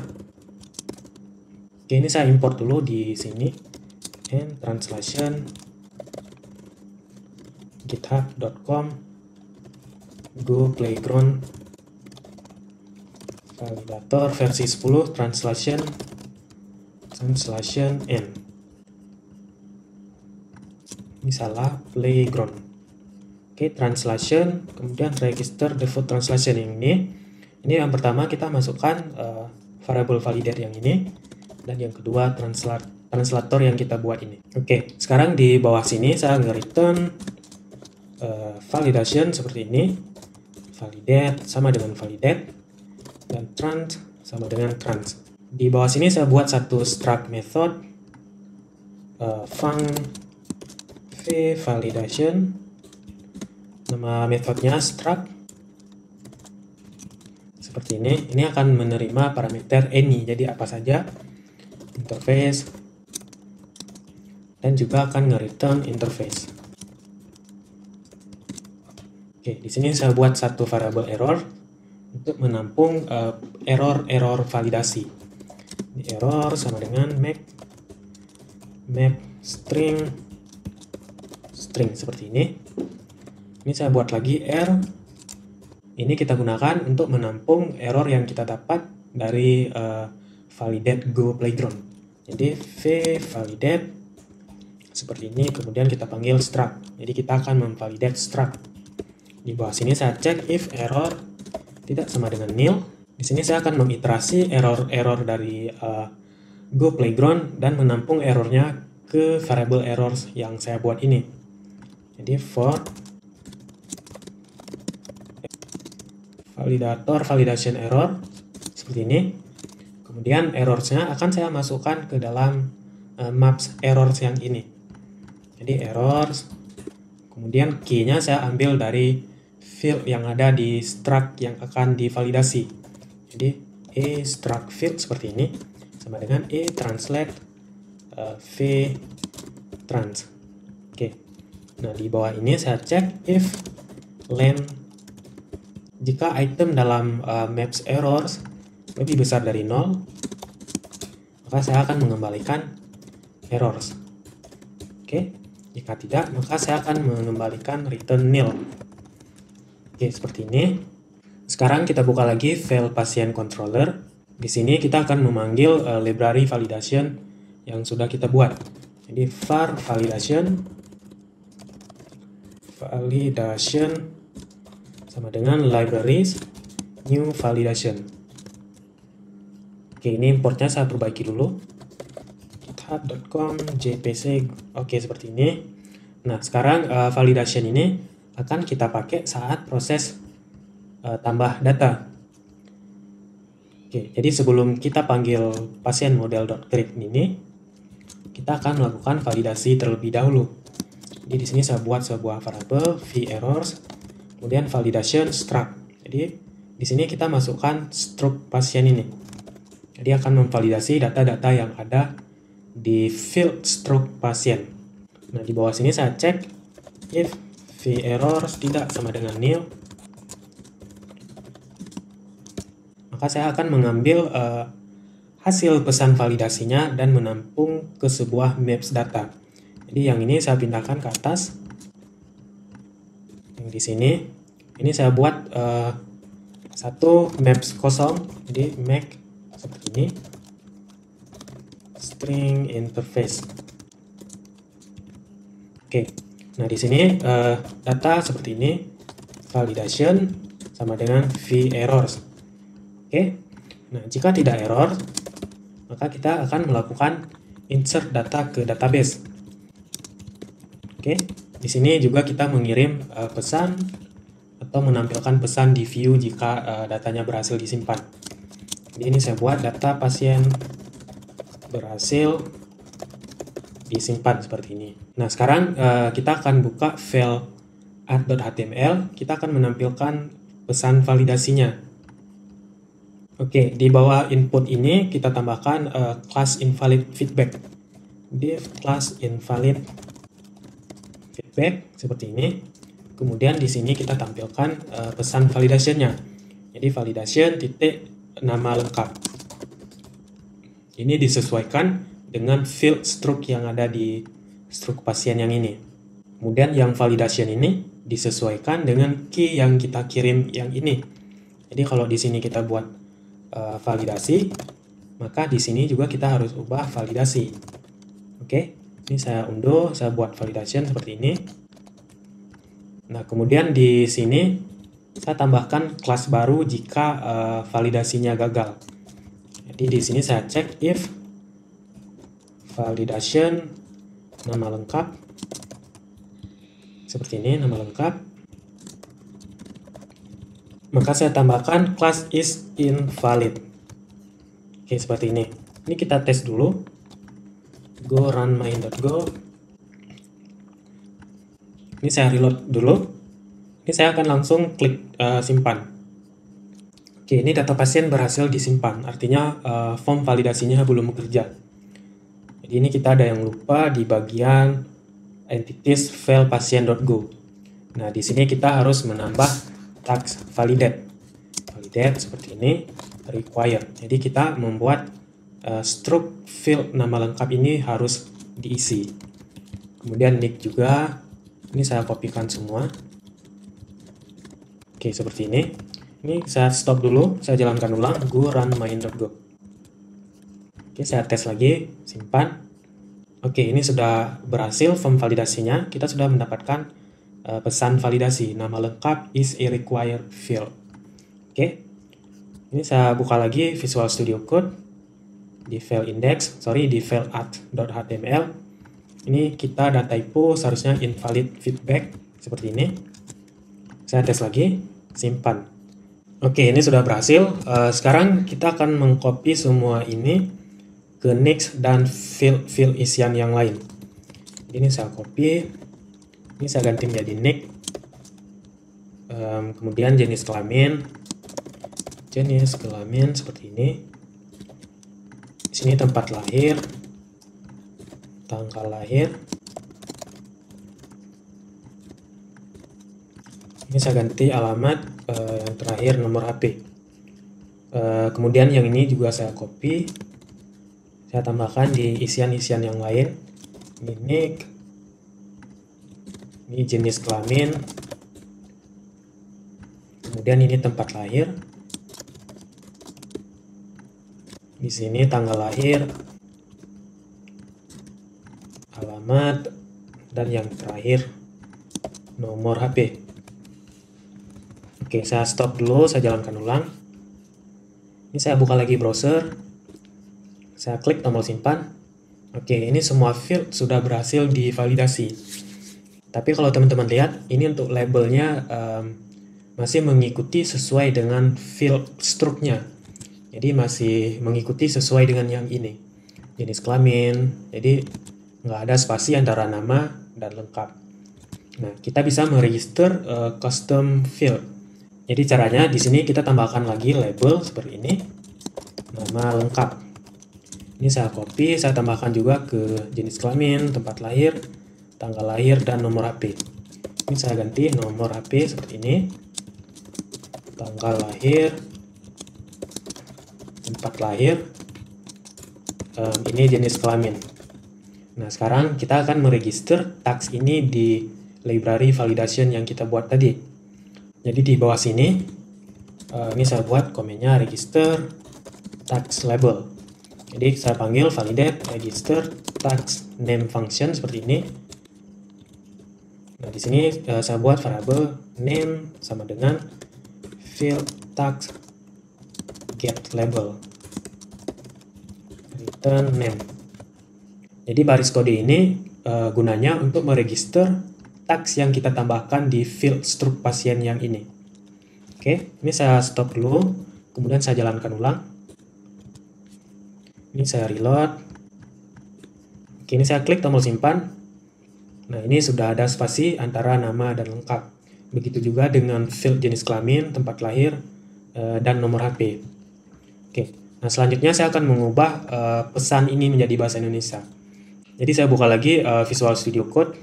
Oke, ini saya import dulu di sini. n translation github.com go playground validator versi 10 translation n. Ini salah, playground. Oke, translation, kemudian register default translation yang ini. Ini yang pertama kita masukkan variable validate yang ini, dan yang kedua translator yang kita buat ini. Oke, sekarang di bawah sini saya nge-return validation seperti ini. Validate sama dengan validate, dan trans sama dengan trans. Di bawah sini saya buat satu struct method func validation. Nama metodnya struct seperti ini. Ini akan menerima parameter any, jadi apa saja, interface, dan juga akan nge-return interface. Oke, di sini saya buat satu variabel error untuk menampung error validasi. Ini error sama dengan map string seperti ini. Ini saya buat lagi r. Ini kita gunakan untuk menampung error yang kita dapat dari validate go playground. Jadi validate seperti ini, kemudian kita panggil struct. Jadi kita akan memvalidate struct. Di bawah sini saya cek if error tidak sama dengan nil. Di sini saya akan mengiterasi error dari go playground dan menampung errornya ke variable errors yang saya buat ini. Jadi for validation error seperti ini. Kemudian errorsnya akan saya masukkan ke dalam maps errors yang ini. Jadi errors, kemudian key-nya saya ambil dari field yang ada di struct yang akan divalidasi. Jadi struct field seperti ini sama dengan translate trans. Oke. Nah, di bawah ini saya cek if len, jika item dalam maps errors lebih besar dari 0, maka saya akan mengembalikan errors. Oke. Jika tidak, maka saya akan mengembalikan return nil. Oke, seperti ini. Sekarang kita buka lagi file pasien controller. Di sini kita akan memanggil library validation yang sudah kita buat. Jadi var validation sama dengan libraries new validation. Oke, ini importnya saya perbaiki dulu. github.com jpc. Oke, seperti ini. Nah, sekarang validation ini akan kita pakai saat proses tambah data. Oke, jadi sebelum kita panggil pasien model.create ini, kita akan melakukan validasi terlebih dahulu. Jadi di sini saya buat sebuah variabel v-errors, kemudian validation struct. Jadi di sini kita masukkan struct pasien ini. Jadi akan memvalidasi data-data yang ada di field struct pasien. Nah, di bawah sini saya cek if v-errors tidak sama dengan nil, maka saya akan mengambil hasil pesan validasinya dan menampung ke sebuah maps data. Jadi yang ini saya pindahkan ke atas. Yang di sini, ini saya buat satu maps kosong. Jadi make seperti ini, string interface. Oke, nah di sini data seperti ini, validation sama dengan v-errors. Oke, Nah, jika tidak error, maka kita akan melakukan insert data ke database. Oke, di sini juga kita mengirim pesan atau menampilkan pesan di view jika datanya berhasil disimpan. Jadi ini saya buat data pasien berhasil disimpan seperti ini. Nah, sekarang kita akan buka file art.html. Kita akan menampilkan pesan validasinya. Oke, di bawah input ini kita tambahkan class invalid feedback. Div class invalid feedback seperti ini. Kemudian di sini kita tampilkan pesan validasinya. Jadi validation titik nama lengkap. Ini disesuaikan dengan field struct yang ada di struct pasien yang ini. Kemudian yang validation ini disesuaikan dengan key yang kita kirim yang ini. Jadi kalau di sini kita buat validasi, maka di sini juga kita harus ubah validasi. Oke, ini saya unduh, saya buat validation seperti ini. Nah, kemudian di sini saya tambahkan kelas baru jika validasinya gagal. Jadi di sini saya cek if validation nama lengkap seperti ini, nama lengkap. Maka saya tambahkan class is invalid. Oke, seperti ini. Ini kita tes dulu. Go run main.go. Ini saya reload dulu. Ini saya akan langsung klik simpan. Oke, ini data pasien berhasil disimpan. Artinya form validasinya belum bekerja. Jadi ini kita ada yang lupa di bagian entities file pasien.go. Nah, di sini kita harus menambah tags validate seperti ini, required. Jadi kita membuat struct field nama lengkap ini harus diisi. Kemudian nick juga, ini saya kopikan semua. Oke, seperti ini. Ini saya stop dulu, saya jalankan ulang, go run main.go. Oke, saya tes lagi, simpan. Oke, ini sudah berhasil form validasinya. Kita sudah mendapatkan pesan validasi, nama lengkap is a required field. Oke, ini saya buka lagi Visual Studio Code di file di file art.html. Ini kita ada typo, seharusnya invalid feedback seperti ini. Saya tes lagi, simpan. Oke, ini sudah berhasil. Sekarang kita akan mengcopy semua ini ke next dan field isian yang lain. Ini saya copy. Ini saya ganti menjadi nick, kemudian jenis kelamin seperti ini. Di sini tempat lahir, tanggal lahir. Ini saya ganti alamat, yang terakhir nomor HP. Kemudian yang ini juga saya copy, saya tambahkan di isian-isian yang lain. Ini nick. Ini jenis kelamin, kemudian ini tempat lahir, di sini tanggal lahir, alamat, dan yang terakhir nomor HP. Oke, saya stop dulu, saya jalankan ulang. Ini saya buka lagi browser, saya klik tombol simpan. Oke, ini semua field sudah berhasil divalidasi. Tapi kalau teman-teman lihat, ini untuk labelnya masih mengikuti sesuai dengan field struct-nya. Jadi masih mengikuti sesuai dengan yang ini. Jenis kelamin, jadi nggak ada spasi antara nama dan lengkap. Nah, kita bisa meregister custom field. Jadi caranya di sini kita tambahkan lagi label seperti ini, nama lengkap. Ini saya copy, saya tambahkan juga ke jenis kelamin, tempat lahir, tanggal lahir, dan nomor HP. Ini saya ganti nomor HP seperti ini, tanggal lahir, tempat lahir, ini jenis kelamin. Nah, sekarang kita akan meregister tags ini di library validation yang kita buat tadi. Jadi di bawah sini, ini saya buat komennya register tags label. Jadi saya panggil validate register tags name function seperti ini. Nah, di sini saya buat variabel name sama dengan field tags get label, return name. Jadi baris kode ini gunanya untuk meregister tags yang kita tambahkan di field struct pasien yang ini. Oke, ini saya stop dulu, kemudian saya jalankan ulang. Ini saya reload. Oke, ini saya klik tombol simpan. Nah, ini sudah ada spasi antara nama dan lengkap. Begitu juga dengan field jenis kelamin, tempat lahir, dan nomor HP. Oke, nah selanjutnya saya akan mengubah pesan ini menjadi bahasa Indonesia. Jadi saya buka lagi Visual Studio Code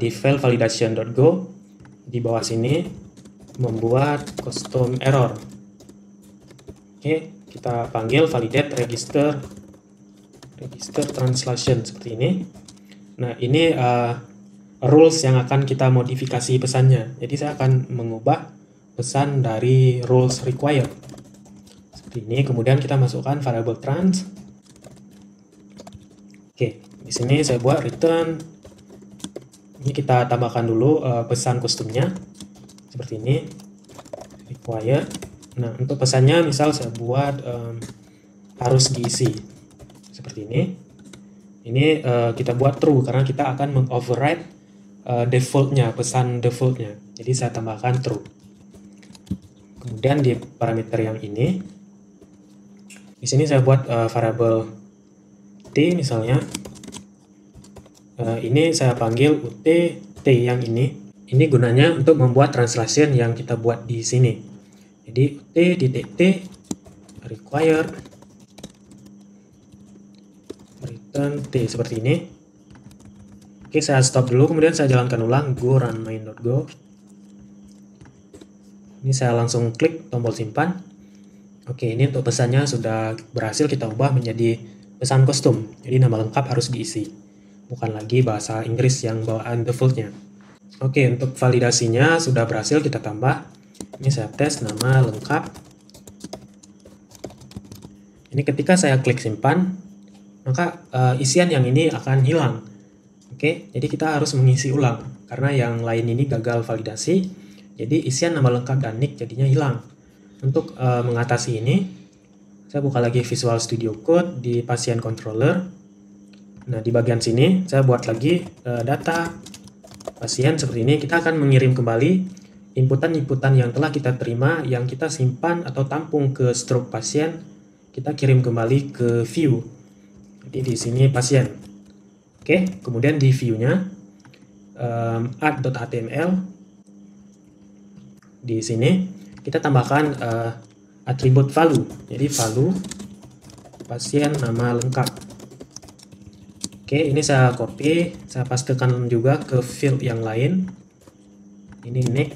di file validation.go. Di bawah sini membuat custom error. Oke, kita panggil validate register translation seperti ini. Nah, ini rules yang akan kita modifikasi pesannya. Jadi saya akan mengubah pesan dari rules required seperti ini. Kemudian kita masukkan variable trans. Oke, di sini saya buat return. Ini kita tambahkan dulu pesan customnya seperti ini, required. Nah, untuk pesannya misal saya buat harus diisi seperti ini. Ini kita buat true karena kita akan mengoverride defaultnya, pesan defaultnya. Jadi saya tambahkan true. Kemudian di parameter yang ini, di sini saya buat variable t misalnya. Ini saya panggil ut t yang ini. Ini gunanya untuk membuat translation yang kita buat di sini. Jadi ut.t required return t seperti ini. Oke, saya stop dulu, kemudian saya jalankan ulang, go run main.go. Ini saya langsung klik tombol simpan. Oke, ini untuk pesannya sudah berhasil kita ubah menjadi pesan kostum. Jadi nama lengkap harus diisi, bukan lagi bahasa Inggris yang bawaan defaultnya. Oke, untuk validasinya sudah berhasil kita tambah. Ini saya tes nama lengkap. Ini ketika saya klik simpan, maka isian yang ini akan hilang. Oke, jadi kita harus mengisi ulang karena yang lain ini gagal validasi. Jadi isian nama lengkap dan nick jadinya hilang. Untuk mengatasi ini, saya buka lagi Visual Studio Code di pasien controller. Nah, di bagian sini saya buat lagi data pasien seperti ini. Kita akan mengirim kembali inputan-inputan yang telah kita terima, yang kita simpan atau tampung ke struct pasien, kita kirim kembali ke view. Jadi di sini pasien. Oke, kemudian di view-nya add.html. Di sini kita tambahkan atribut value. Jadi value pasien nama lengkap. Oke, ini saya copy, saya pastekan juga ke field yang lain. Ini nick.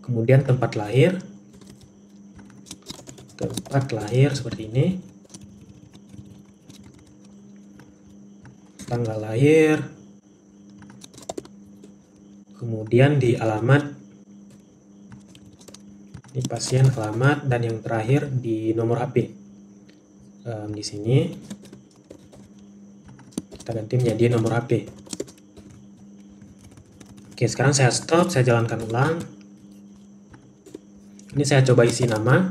Kemudian tempat lahir. Tempat lahir seperti ini. Tanggal lahir, kemudian di alamat, di pasien alamat, dan yang terakhir di nomor HP. Di sini kita ganti menjadi nomor HP. Oke, sekarang saya stop, saya jalankan ulang. Ini saya coba isi nama,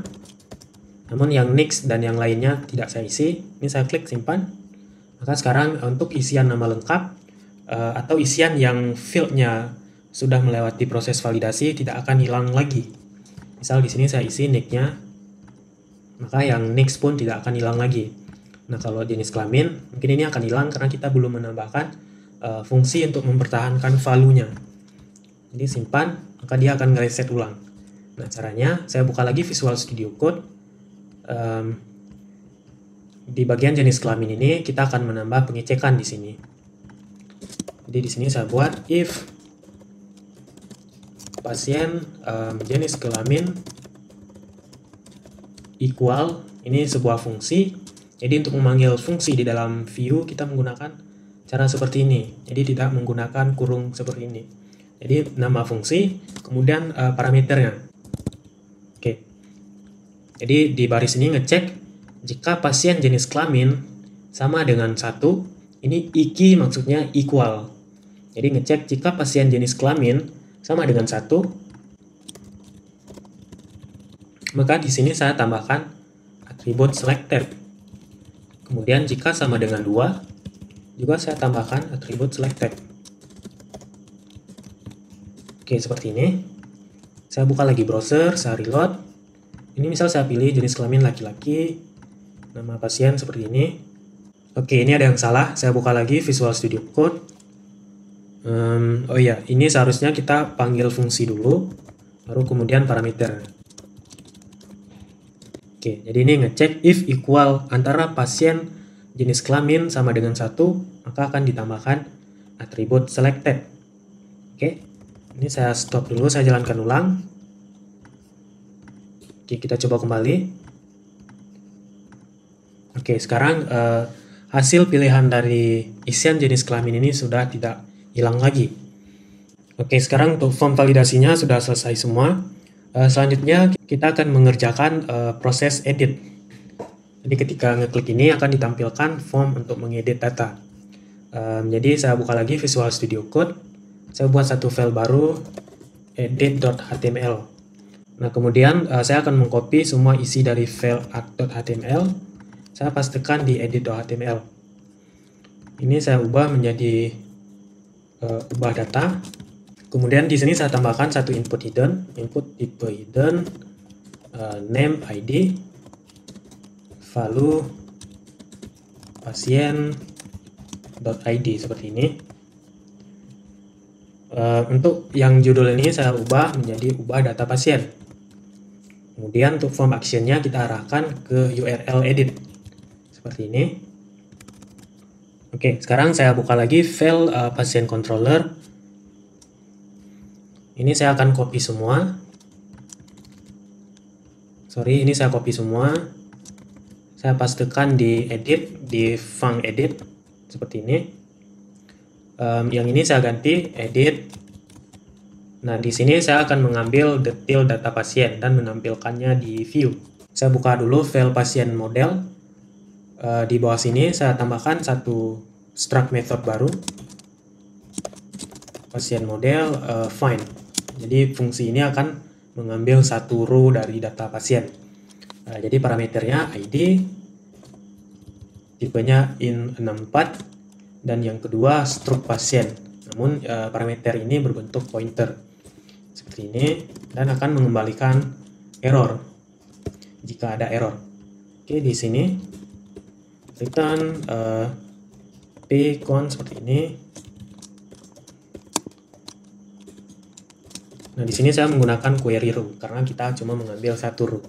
namun yang next dan yang lainnya tidak saya isi. Ini saya klik simpan. Maka sekarang untuk isian nama lengkap atau isian yang fieldnya sudah melewati proses validasi tidak akan hilang lagi. Misal di sini saya isi nick-nya, maka yang next pun tidak akan hilang lagi. Nah, kalau jenis kelamin mungkin ini akan hilang karena kita belum menambahkan fungsi untuk mempertahankan value-nya. Jadi simpan, maka dia akan nge-reset ulang. Nah, caranya saya buka lagi Visual Studio Code. Di bagian jenis kelamin ini kita akan menambah pengecekan di sini. Jadi di sini saya buat if pasien jenis kelamin equal, ini sebuah fungsi. Jadi untuk memanggil fungsi di dalam view kita menggunakan cara seperti ini. Jadi tidak menggunakan kurung seperti ini. Jadi nama fungsi, kemudian parameternya. Oke. Jadi di baris ini ngecek jika pasien jenis kelamin sama dengan 1, ini iki maksudnya equal. Jadi ngecek jika pasien jenis kelamin sama dengan 1, maka di sini saya tambahkan atribut selected. Kemudian jika sama dengan 2, juga saya tambahkan atribut selected. Oke, seperti ini. Saya buka lagi browser, saya reload. Ini misal saya pilih jenis kelamin laki-laki, nama pasien seperti ini. Oke, ini ada yang salah. Saya buka lagi Visual Studio Code. Oh iya, ini seharusnya kita panggil fungsi dulu, baru kemudian parameter. Oke, jadi ini ngecek if equal antara pasien jenis kelamin sama dengan 1, maka akan ditambahkan atribut selected. Oke, ini saya stop dulu, saya jalankan ulang. Oke, kita coba kembali. Oke, sekarang hasil pilihan dari isian jenis kelamin ini sudah tidak hilang lagi. Oke, sekarang untuk form validasinya sudah selesai semua. Selanjutnya kita akan mengerjakan proses edit. Jadi ketika ngeklik ini akan ditampilkan form untuk mengedit data. Jadi saya buka lagi Visual Studio Code. Saya buat satu file baru, edit.html. Nah, kemudian saya akan mengcopy semua isi dari file art.html. Saya pastikan di edit.html. Ini saya ubah menjadi ubah data. Kemudian di sini saya tambahkan satu input tipe hidden, name ID, value pasien.id seperti ini. Untuk yang judul ini saya ubah menjadi ubah data pasien. Kemudian untuk form actionnya kita arahkan ke URL edit seperti ini. Oke, sekarang saya buka lagi file pasien controller. Ini saya akan copy semua. Ini saya copy semua. Saya pastikan di edit, di func edit seperti ini. Yang ini saya ganti edit. Nah, di sini saya akan mengambil detail data pasien dan menampilkannya di view. Saya buka dulu file pasien model. Di bawah sini saya tambahkan satu struct method baru, pasien model find. Jadi fungsi ini akan mengambil satu row dari data pasien. Jadi parameternya ID, tipenya int64, dan yang kedua struct pasien. Namun parameter ini berbentuk pointer seperti ini dan akan mengembalikan error jika ada error. Oke, di sini return pcon seperti ini. Nah, di sini saya menggunakan query row karena kita cuma mengambil satu row.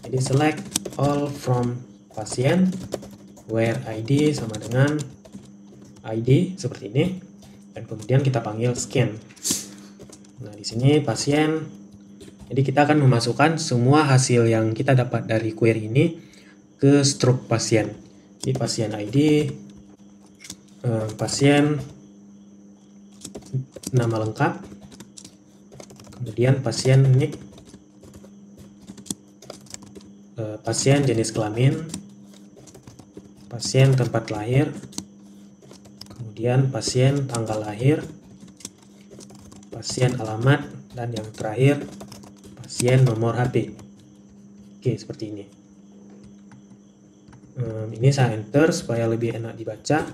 Jadi select all from pasien where ID sama dengan ID seperti ini, dan kemudian kita panggil scan. Nah, di sini pasien. Jadi kita akan memasukkan semua hasil yang kita dapat dari query ini ke struct pasien. Di pasien ID, pasien nama lengkap, kemudian pasien nick, pasien jenis kelamin, pasien tempat lahir, kemudian pasien tanggal lahir, pasien alamat, dan yang terakhir pasien nomor HP. Oke, seperti ini. Ini saya enter supaya lebih enak dibaca.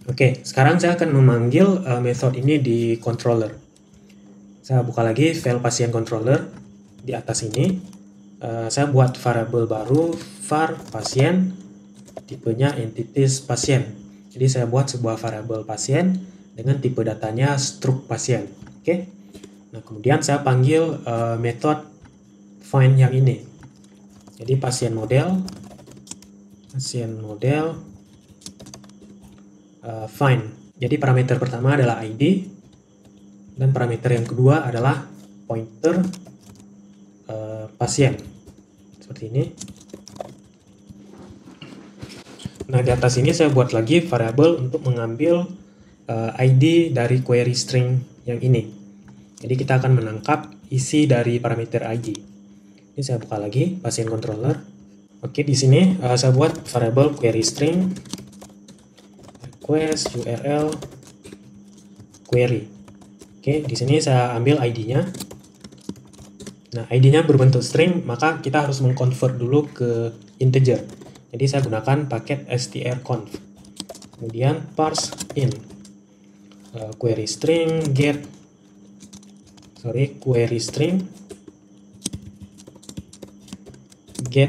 Oke, sekarang saya akan memanggil method ini di controller. Saya buka lagi file pasien controller di atas ini. Saya buat variabel baru var pasien, tipenya entities pasien. Jadi saya buat sebuah variabel pasien dengan tipe datanya struct pasien. Oke. Nah, kemudian saya panggil method find yang ini. Jadi pasien model find. Jadi parameter pertama adalah ID dan parameter yang kedua adalah pointer pasien seperti ini. Nah, di atas ini saya buat lagi variabel untuk mengambil ID dari query string yang ini. Jadi kita akan menangkap isi dari parameter ID. Ini saya buka lagi pasien controller. Oke, di sini saya buat variabel query string request URL query. Oke, di sini saya ambil ID-nya. Nah, ID-nya berbentuk string, maka kita harus mengconvert dulu ke integer. Jadi saya gunakan paket strconv. Kemudian parse in query string get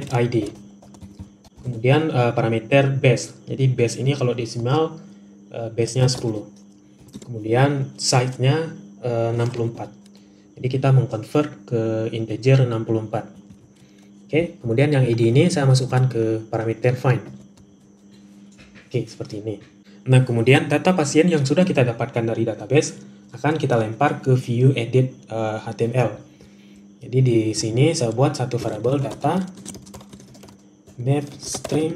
ID. Kemudian parameter base. Jadi base ini kalau desimal base-nya 10. Kemudian size-nya 64. Jadi kita mengconvert ke integer 64. Oke, kemudian yang ID ini saya masukkan ke parameter find. Oke, seperti ini. Nah, kemudian data pasien yang sudah kita dapatkan dari database akan kita lempar ke view edit HTML. Jadi di sini saya buat satu variabel data map string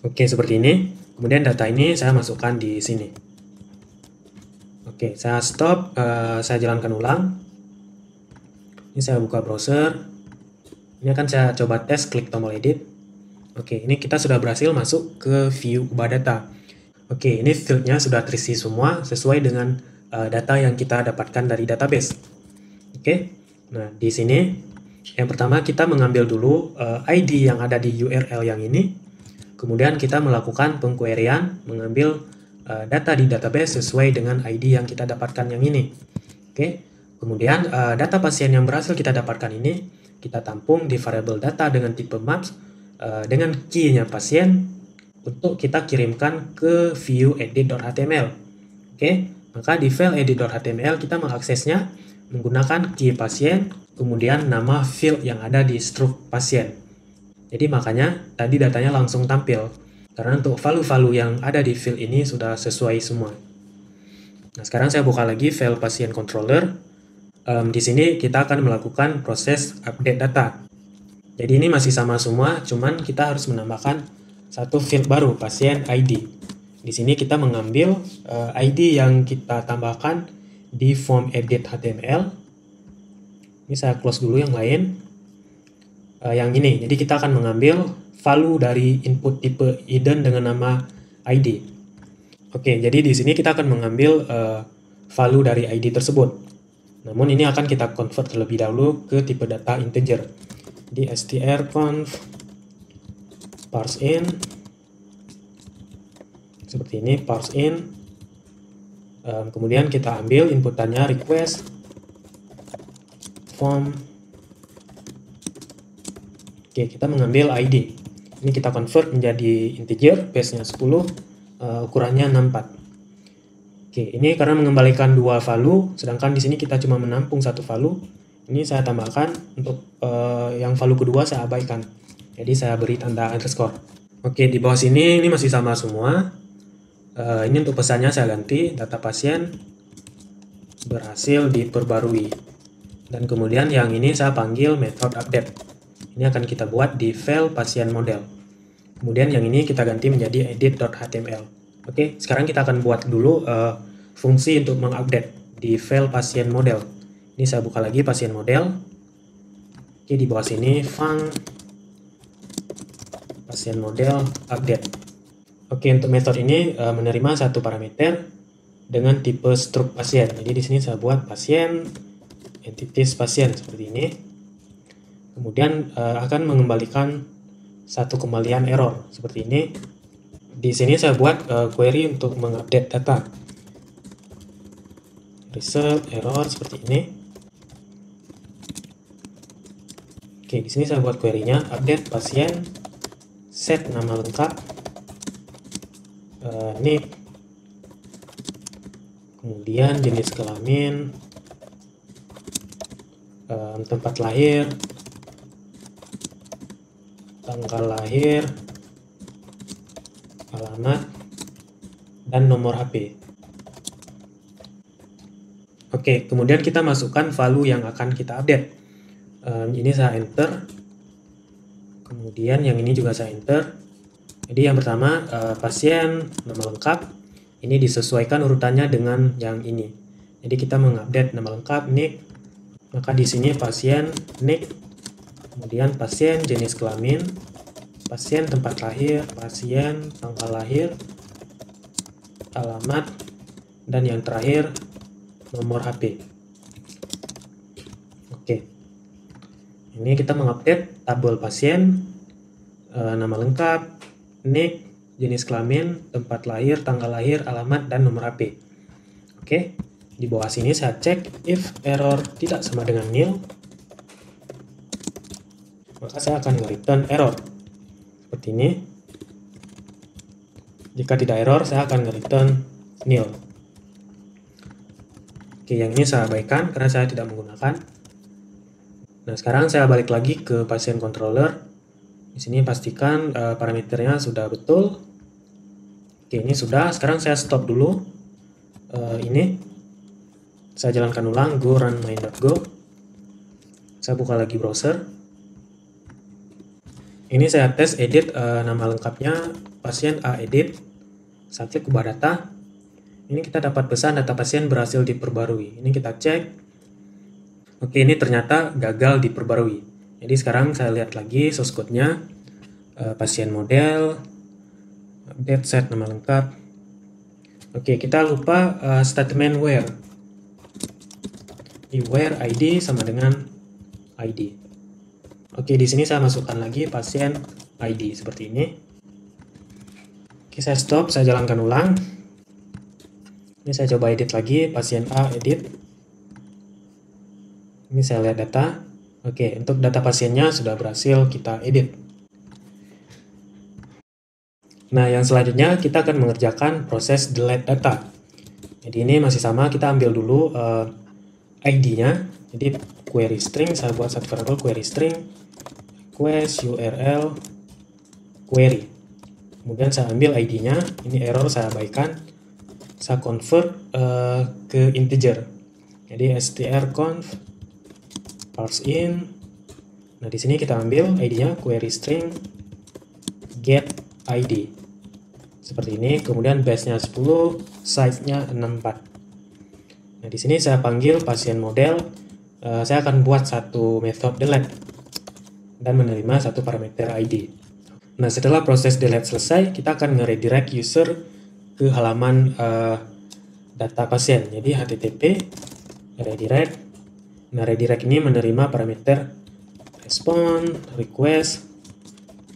Oke, seperti ini. Kemudian data ini saya masukkan di sini. Oke, saya stop, saya jalankan ulang. Ini saya buka browser. Ini akan saya coba tes, klik tombol edit. Oke, ini kita sudah berhasil masuk ke view ubah data. Oke, ini fieldnya sudah terisi semua sesuai dengan data yang kita dapatkan dari database. Oke, nah di sini yang pertama kita mengambil dulu ID yang ada di URL yang ini. Kemudian kita melakukan pengqueryan, mengambil data di database sesuai dengan ID yang kita dapatkan yang ini. Oke, kemudian data pasien yang berhasil kita dapatkan ini kita tampung di variabel data dengan tipe maps dengan key-nya pasien untuk kita kirimkan ke view edit.html. Oke, maka di file edit.html kita mengaksesnya menggunakan key pasien, kemudian nama field yang ada di struct pasien. Jadi makanya tadi datanya langsung tampil, karena untuk value-value yang ada di field ini sudah sesuai semua. Nah, sekarang saya buka lagi file pasien controller. Di sini kita akan melakukan proses update data. Jadi ini masih sama semua, cuman kita harus menambahkan satu field baru, pasien ID. Di sini kita mengambil ID yang kita tambahkan di form edit HTML. Ini saya close dulu yang lain. Yang ini, jadi kita akan mengambil value dari input tipe hidden dengan nama ID. Oke, jadi di sini kita akan mengambil value dari ID tersebut. Namun ini akan kita convert terlebih dahulu ke tipe data integer. Di strconv parse in seperti ini, parse in. Kemudian kita ambil inputannya request form. Oke, kita mengambil ID. Ini kita convert menjadi integer, base-nya 10, ukurannya 64. Oke, ini karena mengembalikan dua value, sedangkan di sini kita cuma menampung satu value. Ini saya tambahkan untuk yang value kedua saya abaikan. Jadi saya beri tanda underscore. Oke, di bawah sini ini masih sama semua. Ini untuk pesannya saya ganti, data pasien berhasil diperbarui. Dan kemudian yang ini saya panggil method update. Ini akan kita buat di file pasien model. Kemudian yang ini kita ganti menjadi edit.html. Oke, sekarang kita akan buat dulu fungsi untuk mengupdate di file pasien model. Ini saya buka lagi pasien model. Oke, di bawah sini func pasien model update. Oke, untuk metode ini menerima satu parameter dengan tipe struct pasien. Jadi di sini saya buat pasien entities pasien seperti ini. Kemudian akan mengembalikan satu kembalian error seperti ini. Di sini saya buat query untuk mengupdate data. Result error seperti ini. Oke, di sini saya buat query-nya update pasien, set nama lengkap, NIP, kemudian jenis kelamin, tempat lahir, tanggal lahir, alamat, dan nomor HP. Oke, kemudian kita masukkan value yang akan kita update. Ini saya enter, kemudian yang ini juga saya enter. Jadi yang pertama pasien nama lengkap, ini disesuaikan urutannya dengan yang ini. Jadi kita mengupdate nama lengkap NIK, maka di sini pasien NIK, kemudian pasien jenis kelamin, pasien tempat lahir, pasien tanggal lahir, alamat, dan yang terakhir nomor HP. Oke, ini kita mengupdate tabel pasien, nama lengkap, NIK, jenis kelamin, tempat lahir, tanggal lahir, alamat, dan nomor HP. Oke, di bawah sini saya cek if error tidak sama dengan nil, maka saya akan return error seperti ini. Jika tidak error, saya akan return nil. Oke, yang ini saya abaikan karena saya tidak menggunakan. Nah, sekarang saya balik lagi ke pasien controller. Di sini pastikan parameternya sudah betul. Oke, ini sudah. Sekarang saya stop dulu. Ini saya jalankan ulang, go run main.go. Saya buka lagi browser. Ini saya tes edit nama lengkapnya pasien A edit. Saya klik ubah data. Ini kita dapat pesan data pasien berhasil diperbarui. Ini kita cek. Oke, ini ternyata gagal diperbarui. Jadi sekarang saya lihat lagi source code-nya. Pasien model, update set nama lengkap. Oke, kita lupa statement where. Di where ID sama dengan ID. Oke, di sini saya masukkan lagi pasien ID seperti ini. Oke, saya stop, saya jalankan ulang. Ini saya coba edit lagi, pasien A edit. Ini saya lihat data. Oke, untuk data pasiennya sudah berhasil kita edit. Nah, yang selanjutnya kita akan mengerjakan proses delete data. Jadi ini masih sama, kita ambil dulu ID-nya. Jadi query string, saya buat satu variable query string, request URL query. Kemudian saya ambil ID-nya, ini error saya abaikan. Saya convert ke integer. Jadi strconf parse in. Nah, di sini kita ambil ID-nya query string get ID. Seperti ini, kemudian base-nya 10, size-nya 64. Nah, di sini saya panggil pasien model. Saya akan buat satu method delete dan menerima satu parameter ID. Nah, setelah proses delete selesai, kita akan nge-redirect user ke halaman data pasien. Jadi http redirect. Nah, redirect ini menerima parameter respond, request,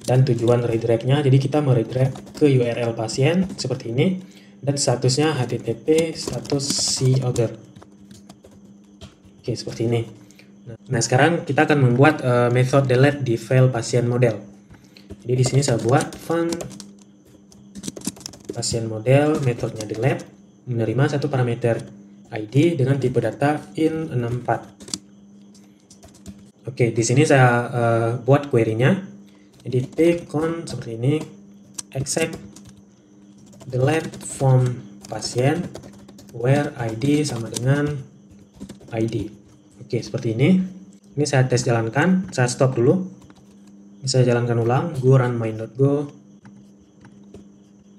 dan tujuan redirectnya. Jadi kita meredirect ke URL pasien seperti ini, dan statusnya http status see other. Oke, seperti ini. Nah, sekarang kita akan membuat method delete di file pasien model. Jadi di sini saya buat fun pasien model, metodenya delete, menerima satu parameter ID dengan tipe data int64. Oke, di sini saya buat query-nya. Jadi pcon seperti ini, except delete from pasien where ID sama dengan ID. Oke, seperti ini. Ini saya tes jalankan, saya stop dulu. Ini saya jalankan ulang, go run main.go.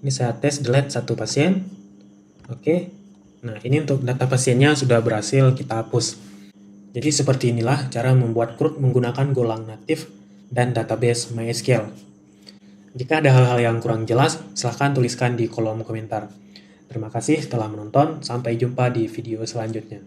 Ini saya tes delete satu pasien. Oke. Nah, ini untuk data pasiennya sudah berhasil kita hapus. Jadi seperti inilah cara membuat CRUD menggunakan Golang native dan database MySQL. Jika ada hal-hal yang kurang jelas, silahkan tuliskan di kolom komentar. Terima kasih telah menonton, sampai jumpa di video selanjutnya.